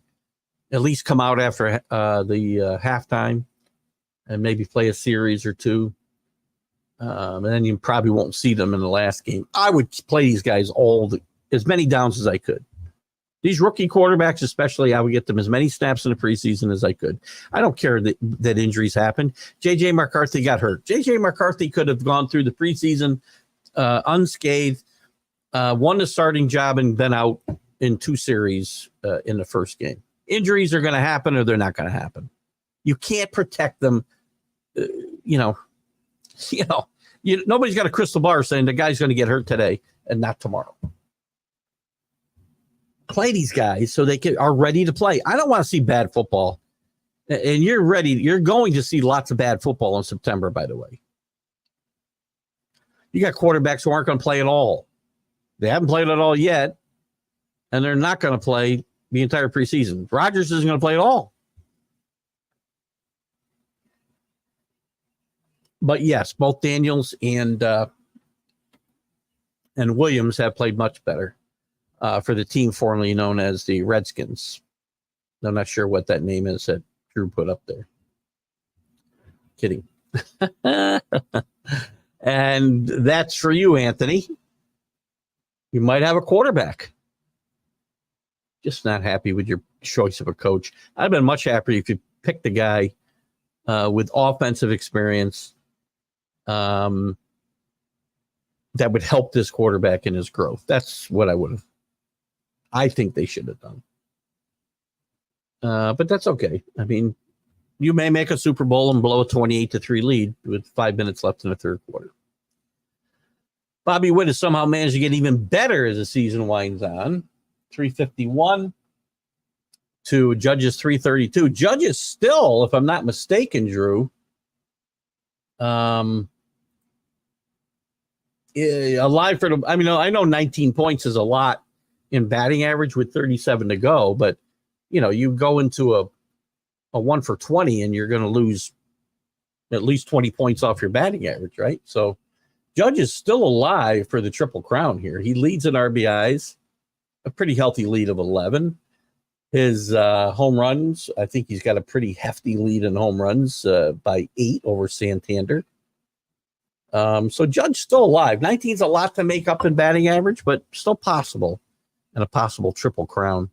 At least come out after the halftime and maybe play a series or two. And then you probably won't see them in the last game. I would play these guys all as many downs as I could. These rookie quarterbacks, especially, I would get them as many snaps in the preseason as I could. I don't care that injuries happened. J.J. McCarthy got hurt. J.J. McCarthy could have gone through the preseason unscathed, won the starting job, and been out in 2 series in the first game. Injuries are going to happen or they're not going to happen. You can't protect them. Nobody's got a crystal ball saying the guy's going to get hurt today and not tomorrow. Play these guys so they are ready to play. I don't want to see bad football. And you're ready. You're going to see lots of bad football in September, by the way. You got quarterbacks who aren't going to play at all. They haven't played at all yet, and they're not going to play the entire preseason. Rodgers isn't going to play at all. But yes, both Daniels and Williams have played much better for the team formerly known as the Redskins. I'm not sure what that name is that Drew put up there. Kidding. And that's for you, Anthony. You might have a quarterback. Just not happy with your choice of a coach. I'd have been much happier if you picked a guy with offensive experience that would help this quarterback in his growth. That's what I think they should have done. But that's okay. I mean, you may make a Super Bowl and blow a 28-3 lead with 5 minutes left in the third quarter. Bobby Witt has somehow managed to get even better as the season winds on. 351 to Judge's 332. Judge is still, if I'm not mistaken, Drew, alive for the. I mean, I know 19 points is a lot in batting average with 37 to go, but you go into a 1 for 20 and you're going to lose at least 20 points off your batting average, right? So Judge is still alive for the Triple Crown here. He leads in RBIs, a pretty healthy lead of 11. His home runs, I think he's got a pretty hefty lead in home runs by 8 over Santander. So Judge still alive. 19 is a lot to make up in batting average, but still possible, and a possible Triple Crown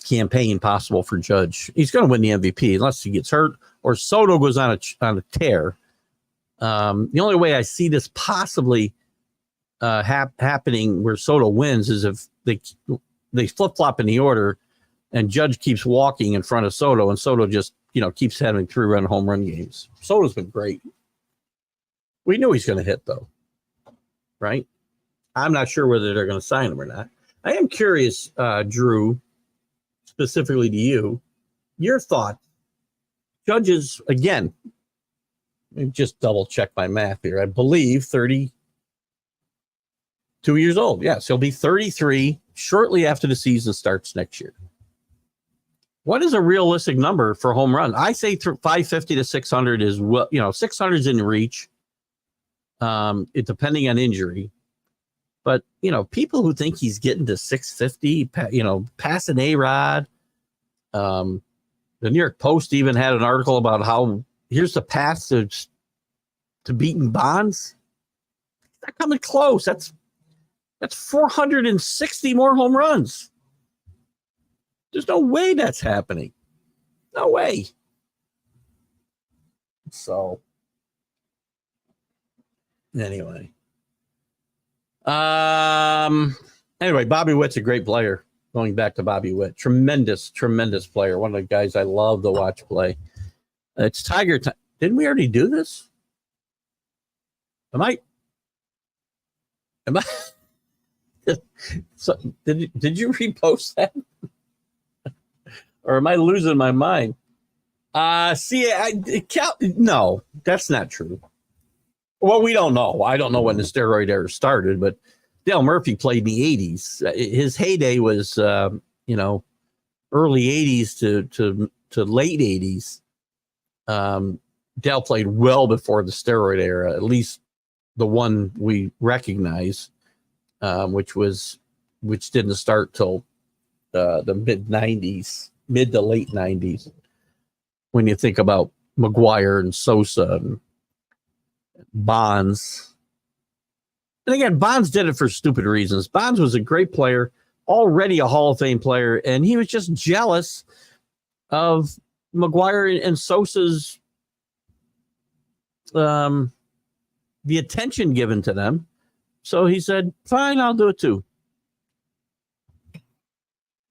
campaign possible for Judge. He's going to win the MVP unless he gets hurt or Soto goes on a tear. The only way I see this possibly happening where Soto wins is if they flip-flop in the order and Judge keeps walking in front of Soto and Soto just keeps having 3-run home run games. Soto's been great. We knew he's going to hit, though, right? I'm not sure whether they're going to sign him or not. I am curious, Drew, specifically to you, your thought. Judges, again, let me just double check my math here. I believe 32 years old. Yes, he'll be 33 shortly after the season starts next year. What is a realistic number for home run? I say 550 to 600 is 600 is in reach. It depending on injury. But, people who think he's getting to 650, passing A-Rod. The New York Post even had an article about how here's the path to beating Bonds. He's not coming close. That's 460 more home runs. There's no way that's happening. No way. So, anyway. Anyway, Bobby Witt's a great player. Going back to Bobby Witt. Tremendous, tremendous player. One of the guys I love to watch play. It's Tiger time. Didn't we already do this? Am I? So, did you repost that? Or am I losing my mind? No, that's not true. Well, we don't know. I don't know when the steroid era started, but Dale Murphy played in the 80s. His heyday was, early 80s to late 80s. Dale played well before the steroid era, at least the one we recognize, which didn't start till the mid to late 90s. When you think about McGuire and Sosa and Bonds, And again, Bonds did it for stupid reasons. Bonds was a great player, already a Hall of Fame player, and he was just jealous of McGuire and Sosa's the attention given to them. So he said, fine, I'll do it too.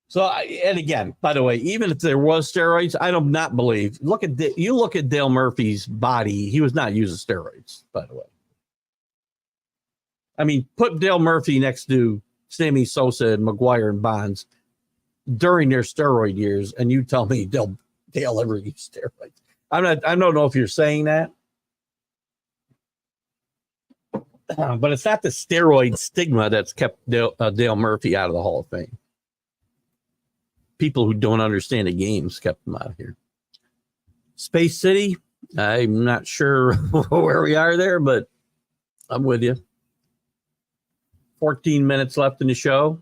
So, and again, by the way, even if there was steroids, I do not believe. Look at Dale Murphy's body. He was not using steroids, by the way. I mean, put Dale Murphy next to Sammy Sosa and McGuire and Bonds during their steroid years, and you tell me Dale ever used steroids. I don't know if you're saying that. But it's not the steroid stigma that's kept Dale Murphy out of the Hall of Fame. People who don't understand the games kept him out here. Space City, I'm not sure where we are there, but I'm with you. 14 minutes left in the show.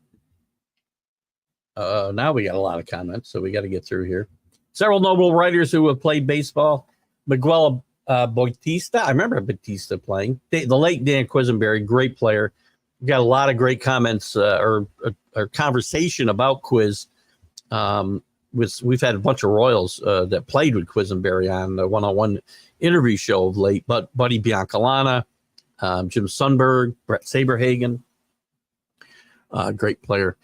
Now we got a lot of comments, so we got to get through here. Several notable writers who have played baseball. Miguel Bautista. I remember Bautista playing. The late Dan Quisenberry, great player. We got a lot of great comments or conversation about Quiz. We've had a bunch of Royals that played with Quisenberry on the one-on-one interview show of late. But Buddy Biancalana, Jim Sundberg, Brett Saberhagen, great player.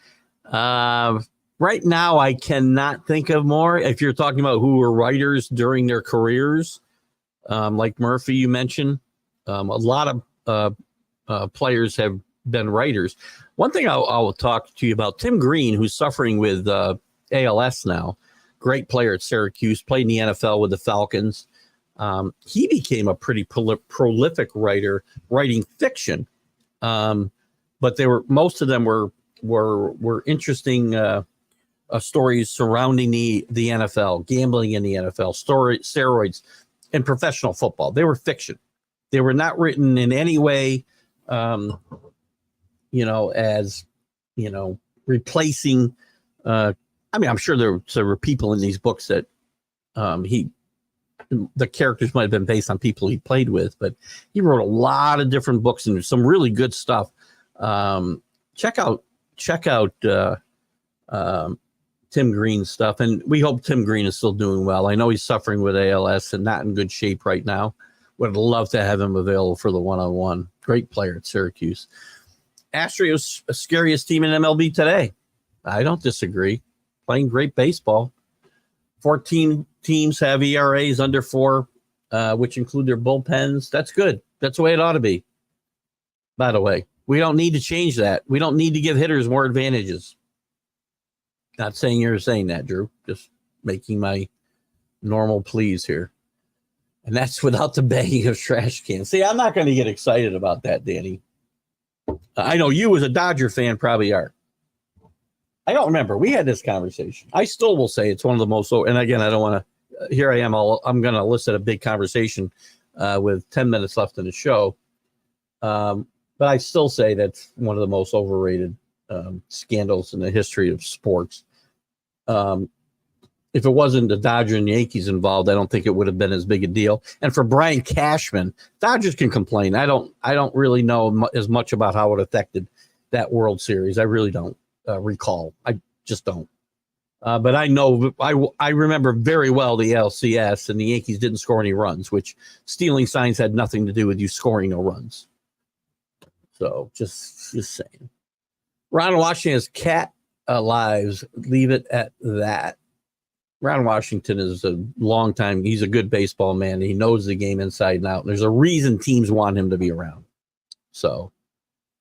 Right now, I cannot think of more. If you're talking about who were writers during their careers, like Murphy, you mentioned, a lot of players have been writers. One thing I'll talk to you about, Tim Green, who's suffering with ALS now, great player at Syracuse, played in the NFL with the Falcons. He became a pretty prolific writer, writing fiction. But most of them were interesting stories surrounding the NFL, gambling in the NFL, steroids, and professional football. They were fiction. They were not written in any way, as replacing. I'm sure there were people in these books that the characters might have been based on people he played with, but he wrote a lot of different books and some really good stuff. Check out Tim Green's stuff, and we hope Tim Green is still doing well. I know he's suffering with ALS and not in good shape right now. Would love to have him available for the one-on-one. Great player at Syracuse. Astros, scariest team in MLB today. I don't disagree. Playing great baseball. 14 teams have ERAs under 4, which include their bullpens. That's good. That's the way it ought to be. By the way, we don't need to change that. We don't need to give hitters more advantages. Not saying you're saying that, Drew. Just making my normal pleas here. And that's without the banging of trash cans. See, I'm not going to get excited about that, Danny. I know you as a Dodger fan probably are. I don't remember. We had this conversation. I still will say it's one of the most, and again, I don't want to, here I am. I'm going to elicit a big conversation with 10 minutes left in the show. But I still say that's one of the most overrated scandals in the history of sports. If it wasn't the Dodgers and Yankees involved, I don't think it would have been as big a deal. And for Brian Cashman, Dodgers can complain. I don't really know as much about how it affected that World Series. I really don't recall. I just don't. But I know I remember very well the LCS, and the Yankees didn't score any runs, which stealing signs had nothing to do with you scoring no runs. So just saying. Ron Washington's cat lives. Leave it at that. Ron Washington is a long time. He's a good baseball man. He knows the game inside and out. There's a reason teams want him to be around. So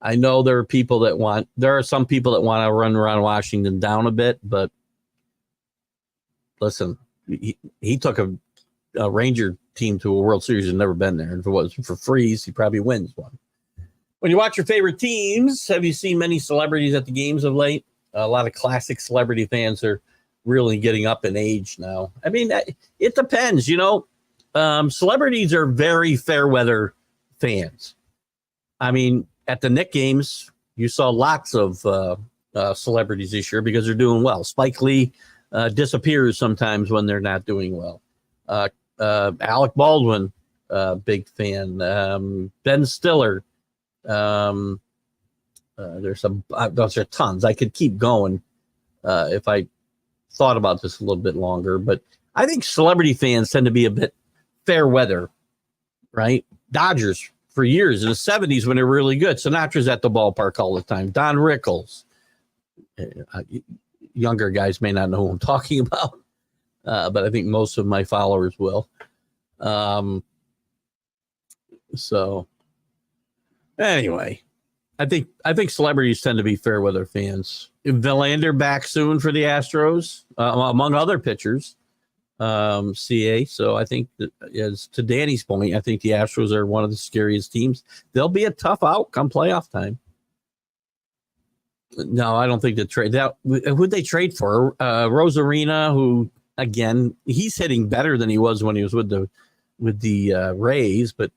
I know there are some people that want to run Ron Washington down a bit, but listen, he took a Ranger team to a World Series and never been there. If it wasn't for Freeze, he probably wins one. When you watch your favorite teams, have you seen many celebrities at the games of late? A lot of classic celebrity fans are really getting up in age now. I mean, it depends, celebrities are very fair weather fans. I mean, at the Knicks games, you saw lots of celebrities this year because they're doing well. Spike Lee disappears sometimes when they're not doing well. Alec Baldwin, big fan. Ben Stiller, Those are tons. I could keep going if I thought about this a little bit longer, but I think celebrity fans tend to be a bit fair weather, right? Dodgers for years in the 70s when they were really good. Sinatra's at the ballpark all the time. Don Rickles. Younger guys may not know who I'm talking about, but I think most of my followers will. So anyway, I think celebrities tend to be fair weather fans. Verlander back soon for the Astros, among other pitchers. CA. So I think that, as to Danny's point, I think the Astros are one of the scariest teams. They'll be a tough out come playoff time. No, I don't think the trade that who'd they trade for? Rosarina, who again he's hitting better than he was when he was with the Rays, but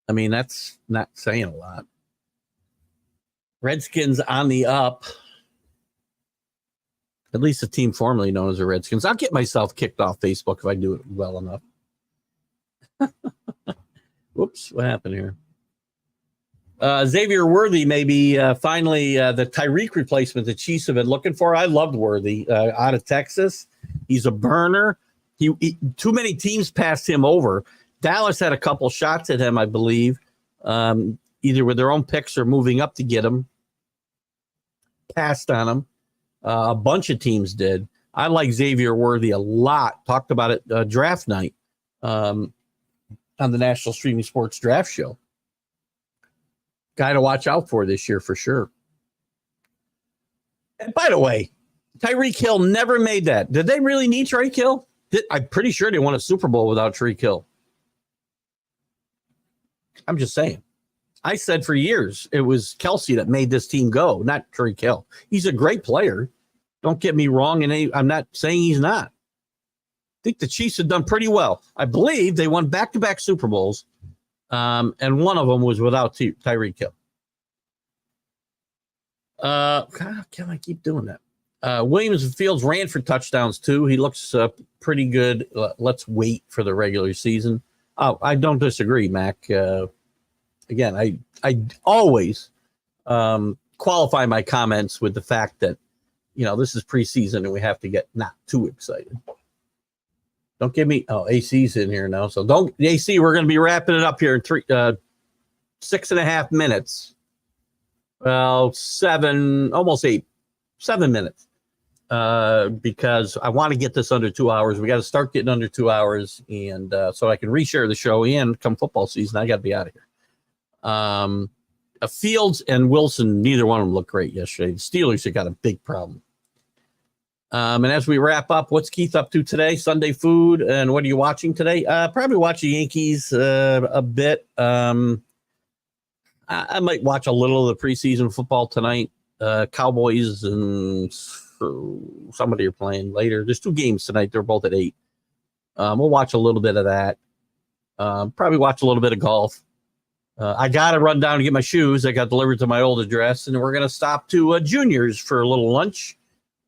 I mean that's not saying a lot. Redskins on the up. At least the team formerly known as the Redskins. I'll get myself kicked off Facebook if I do it well enough. Whoops, what happened here? Xavier Worthy may be finally the Tyreek replacement the Chiefs have been looking for. I loved Worthy out of Texas. He's a burner. He too many teams passed him over. Dallas had a couple shots at him, I believe, either with their own picks or moving up to get him. Passed on him. A bunch of teams did. I like Xavier Worthy a lot. Talked about it draft night on the National Streaming Sports Draft Show. Guy to watch out for this year for sure. And by the way, Tyreek Hill never made that. Did they really need Tyreek Hill? I'm pretty sure they won a Super Bowl without Tyreek Hill. I'm just saying. I said for years it was Kelsey that made this team go, not Tyreek Hill. He's a great player. Don't get me wrong, and I'm not saying he's not. I think the Chiefs have done pretty well. I believe they won back-to-back Super Bowls, and one of them was without Tyreek Hill. God, can I keep doing that? Williams and Fields ran for touchdowns too. He looks pretty good. Let's wait for the regular season. Oh, I don't disagree, Mac. Again, I always qualify my comments with the fact that, this is preseason and we have to get not too excited. Don't give me, AC's in here now. So AC, we're going to be wrapping it up here in 6.5 minutes. Well, 7 minutes. Because I want to get this under 2 hours. We got to start getting under 2 hours. And so I can reshare the show and come football season, I got to be out of here. Fields and Wilson, neither one of them looked great yesterday. The Steelers have got a big problem. And as we wrap up, what's Keith up to today? Sunday food, and what are you watching today? Probably watch the Yankees a bit. I might watch a little of the preseason football tonight. Cowboys and somebody are playing later. There's 2 games tonight. They're both at 8. We'll watch a little bit of that. Probably watch a little bit of golf. I got to run down and get my shoes. I got delivered to my old address, and we're going to stop to Junior's for a little lunch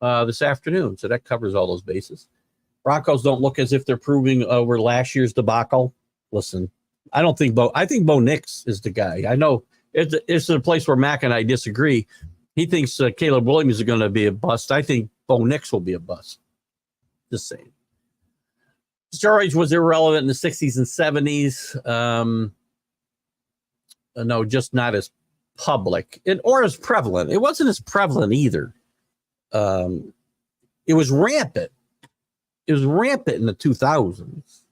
this afternoon. So that covers all those bases. Broncos don't look as if they're proving over last year's debacle. Listen, I think Bo Nix is the guy. I know it's a place where Mac and I disagree. He thinks Caleb Williams is going to be a bust. I think Bo Nix will be a bust. Just saying. Steroids was irrelevant in the 60s and 70s. No, just not as public or as prevalent. It wasn't as prevalent either. It was rampant. It was rampant in the 2000s,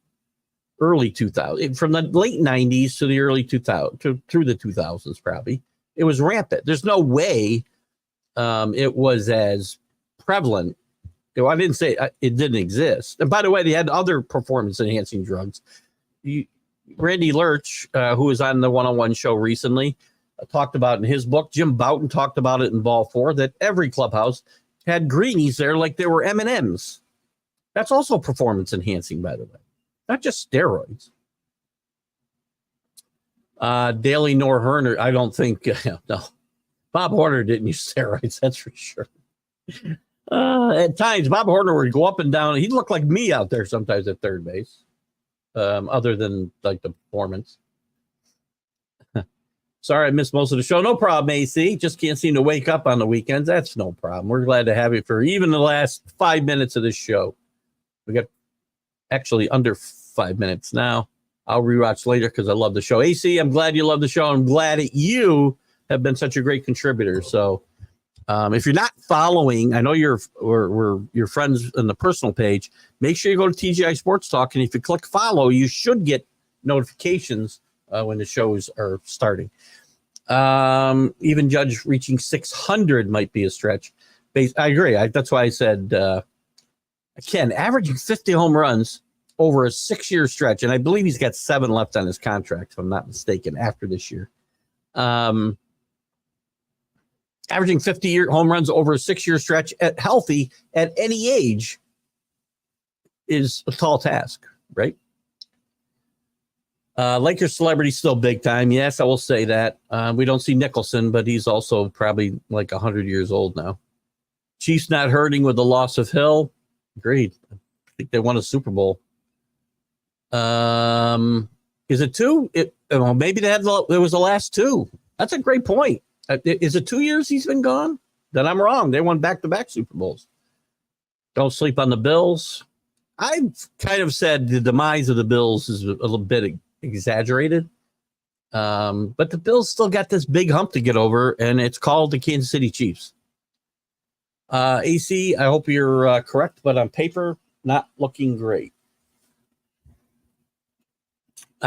early 2000s, from the late 90s to the early 2000s, through the 2000s probably. It was rampant. There's no way it was as prevalent. I didn't say it didn't exist. And by the way, they had other performance-enhancing drugs. Randy Lurch, who was on the one-on-one show recently, talked about in his book. Jim Bouton talked about it in Ball 4, that every clubhouse had greenies there like they were M&Ms. That's also performance-enhancing, by the way. Not just steroids. Daly nor Herner, I don't think, no. Bob Horner didn't use steroids, that's for sure. At times, Bob Horner would go up and down. He'd look like me out there sometimes at third base. Other than like the performance. Sorry I missed most of the show. No problem, AC. Just can't seem to wake up on the weekends. That's no problem. We're glad to have you for even the last 5 minutes of this show. We got actually under 5 minutes now. I'll rewatch later because I love the show. AC, I'm glad you love the show. I'm glad that you have been such a great contributor. So if you're not following, I know we're your friends in the personal page. Make sure you go to TGI Sports Talk, and if you click follow, you should get notifications when the shows are starting. Even Judge reaching 600 might be a stretch. I agree. That's why I said, Ken, averaging 50 home runs over a 6-year stretch, and I believe he's got 7 left on his contract, if I'm not mistaken, after this year. Averaging 50 home runs over a 6-year stretch at healthy at any age is a tall task, right? Lakers celebrity still big time. Yes, I will say that. We don't see Nicholson, but he's also probably like 100 years old now. Chiefs not hurting with the loss of Hill. Agreed. I think they won a Super Bowl. Is it 2? Well, maybe there was the last 2. That's a great point. Is it 2 years he's been gone? Then I'm wrong. They won back-to-back Super Bowls. Don't sleep on the Bills. I've kind of said the demise of the Bills is a little bit exaggerated. But the Bills still got this big hump to get over, and it's called the Kansas City Chiefs. AC, I hope you're correct, but on paper, not looking great.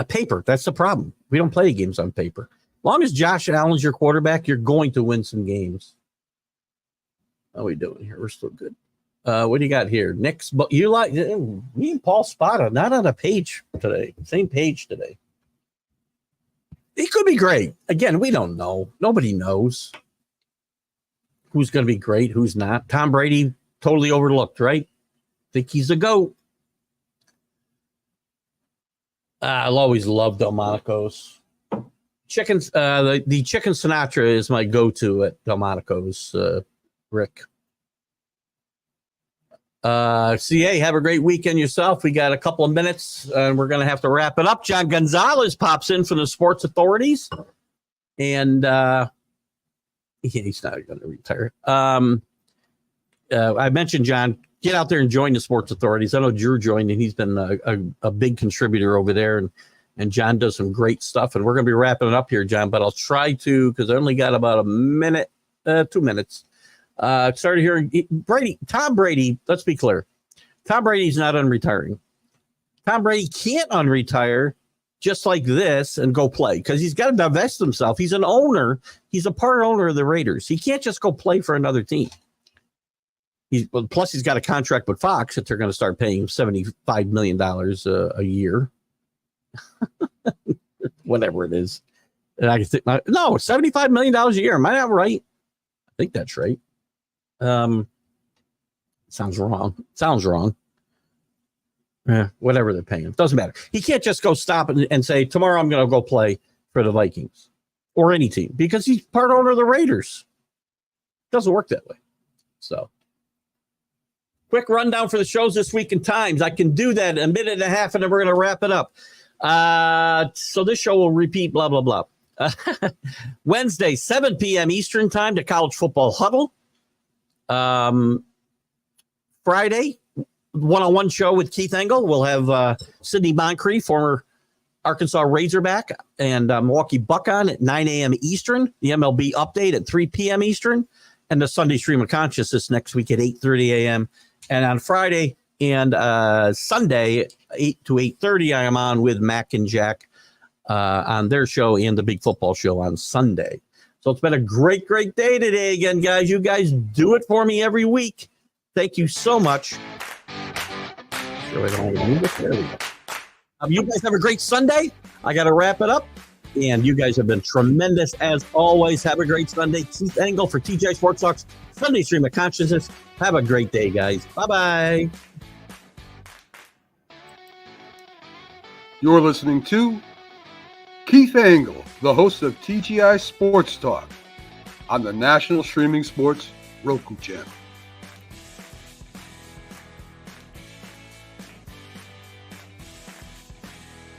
Paper, that's the problem. We don't play games on paper. As long as Josh Allen's your quarterback, you're going to win some games. How are we doing here? We're still good. What do you got here? Nick's, but you like me and Paul Spada, not on a page today. Same page today. He could be great. Again, we don't know. Nobody knows who's going to be great, who's not. Tom Brady, totally overlooked, right? Think he's a GOAT. I'll always love Delmonico's. Chickens, the chicken Sinatra is my go-to at Delmonico's, Rick. CA, have a great weekend yourself. We got a couple of minutes, and we're going to have to wrap it up. John Gonzalez pops in from the sports authorities, and he's not going to retire. I mentioned John. Get out there and join the sports authorities. I know Drew joined, and he's been a big contributor over there, and John does some great stuff. And we're going to be wrapping it up here, John, but I'll try to, because I only got about 2 minutes. Started hearing Tom Brady. Let's be clear. Tom Brady's not unretiring. Tom Brady can't unretire just like this and go play because he's got to divest himself. He's an owner. He's a part owner of the Raiders. He can't just go play for another team. Plus, he's got a contract with Fox that they're going to start paying him $75 million a year. Whatever it is. And I think, no, $75 million a year. Am I not right? I think that's right. Sounds wrong. Whatever they're paying him. Doesn't matter. He can't just go stop and say, tomorrow I'm going to go play for the Vikings or any team because he's part owner of the Raiders. Doesn't work that way. So. Quick rundown for the shows this week in times. I can do that in a minute and a half, and then we're going to wrap it up. So this show will repeat, blah, blah, blah. Wednesday, 7 p.m. Eastern time, the College Football Huddle. Friday, one-on-one show with Keith Engle. We'll have Sidney Moncrief, former Arkansas Razorback, and Milwaukee Buckeye at 9 a.m. Eastern. The MLB update at 3 p.m. Eastern. And the Sunday Stream of Consciousness next week at 8:30 a.m. And on Friday and Sunday, 8 to 8:30, I am on with Mac and Jack on their show and the Big Football Show on Sunday. So it's been a great, great day today again, guys. You guys do it for me every week. Thank you so much. You guys have a great Sunday. I got to wrap it up. And you guys have been tremendous as always. Have a great Sunday. Keith Engle for TGI Sports Talks Sunday Stream of Consciousness. Have a great day, guys. Bye-bye. You're listening to Keith Engle, the host of TGI Sports Talk on the National Streaming Sports Roku channel.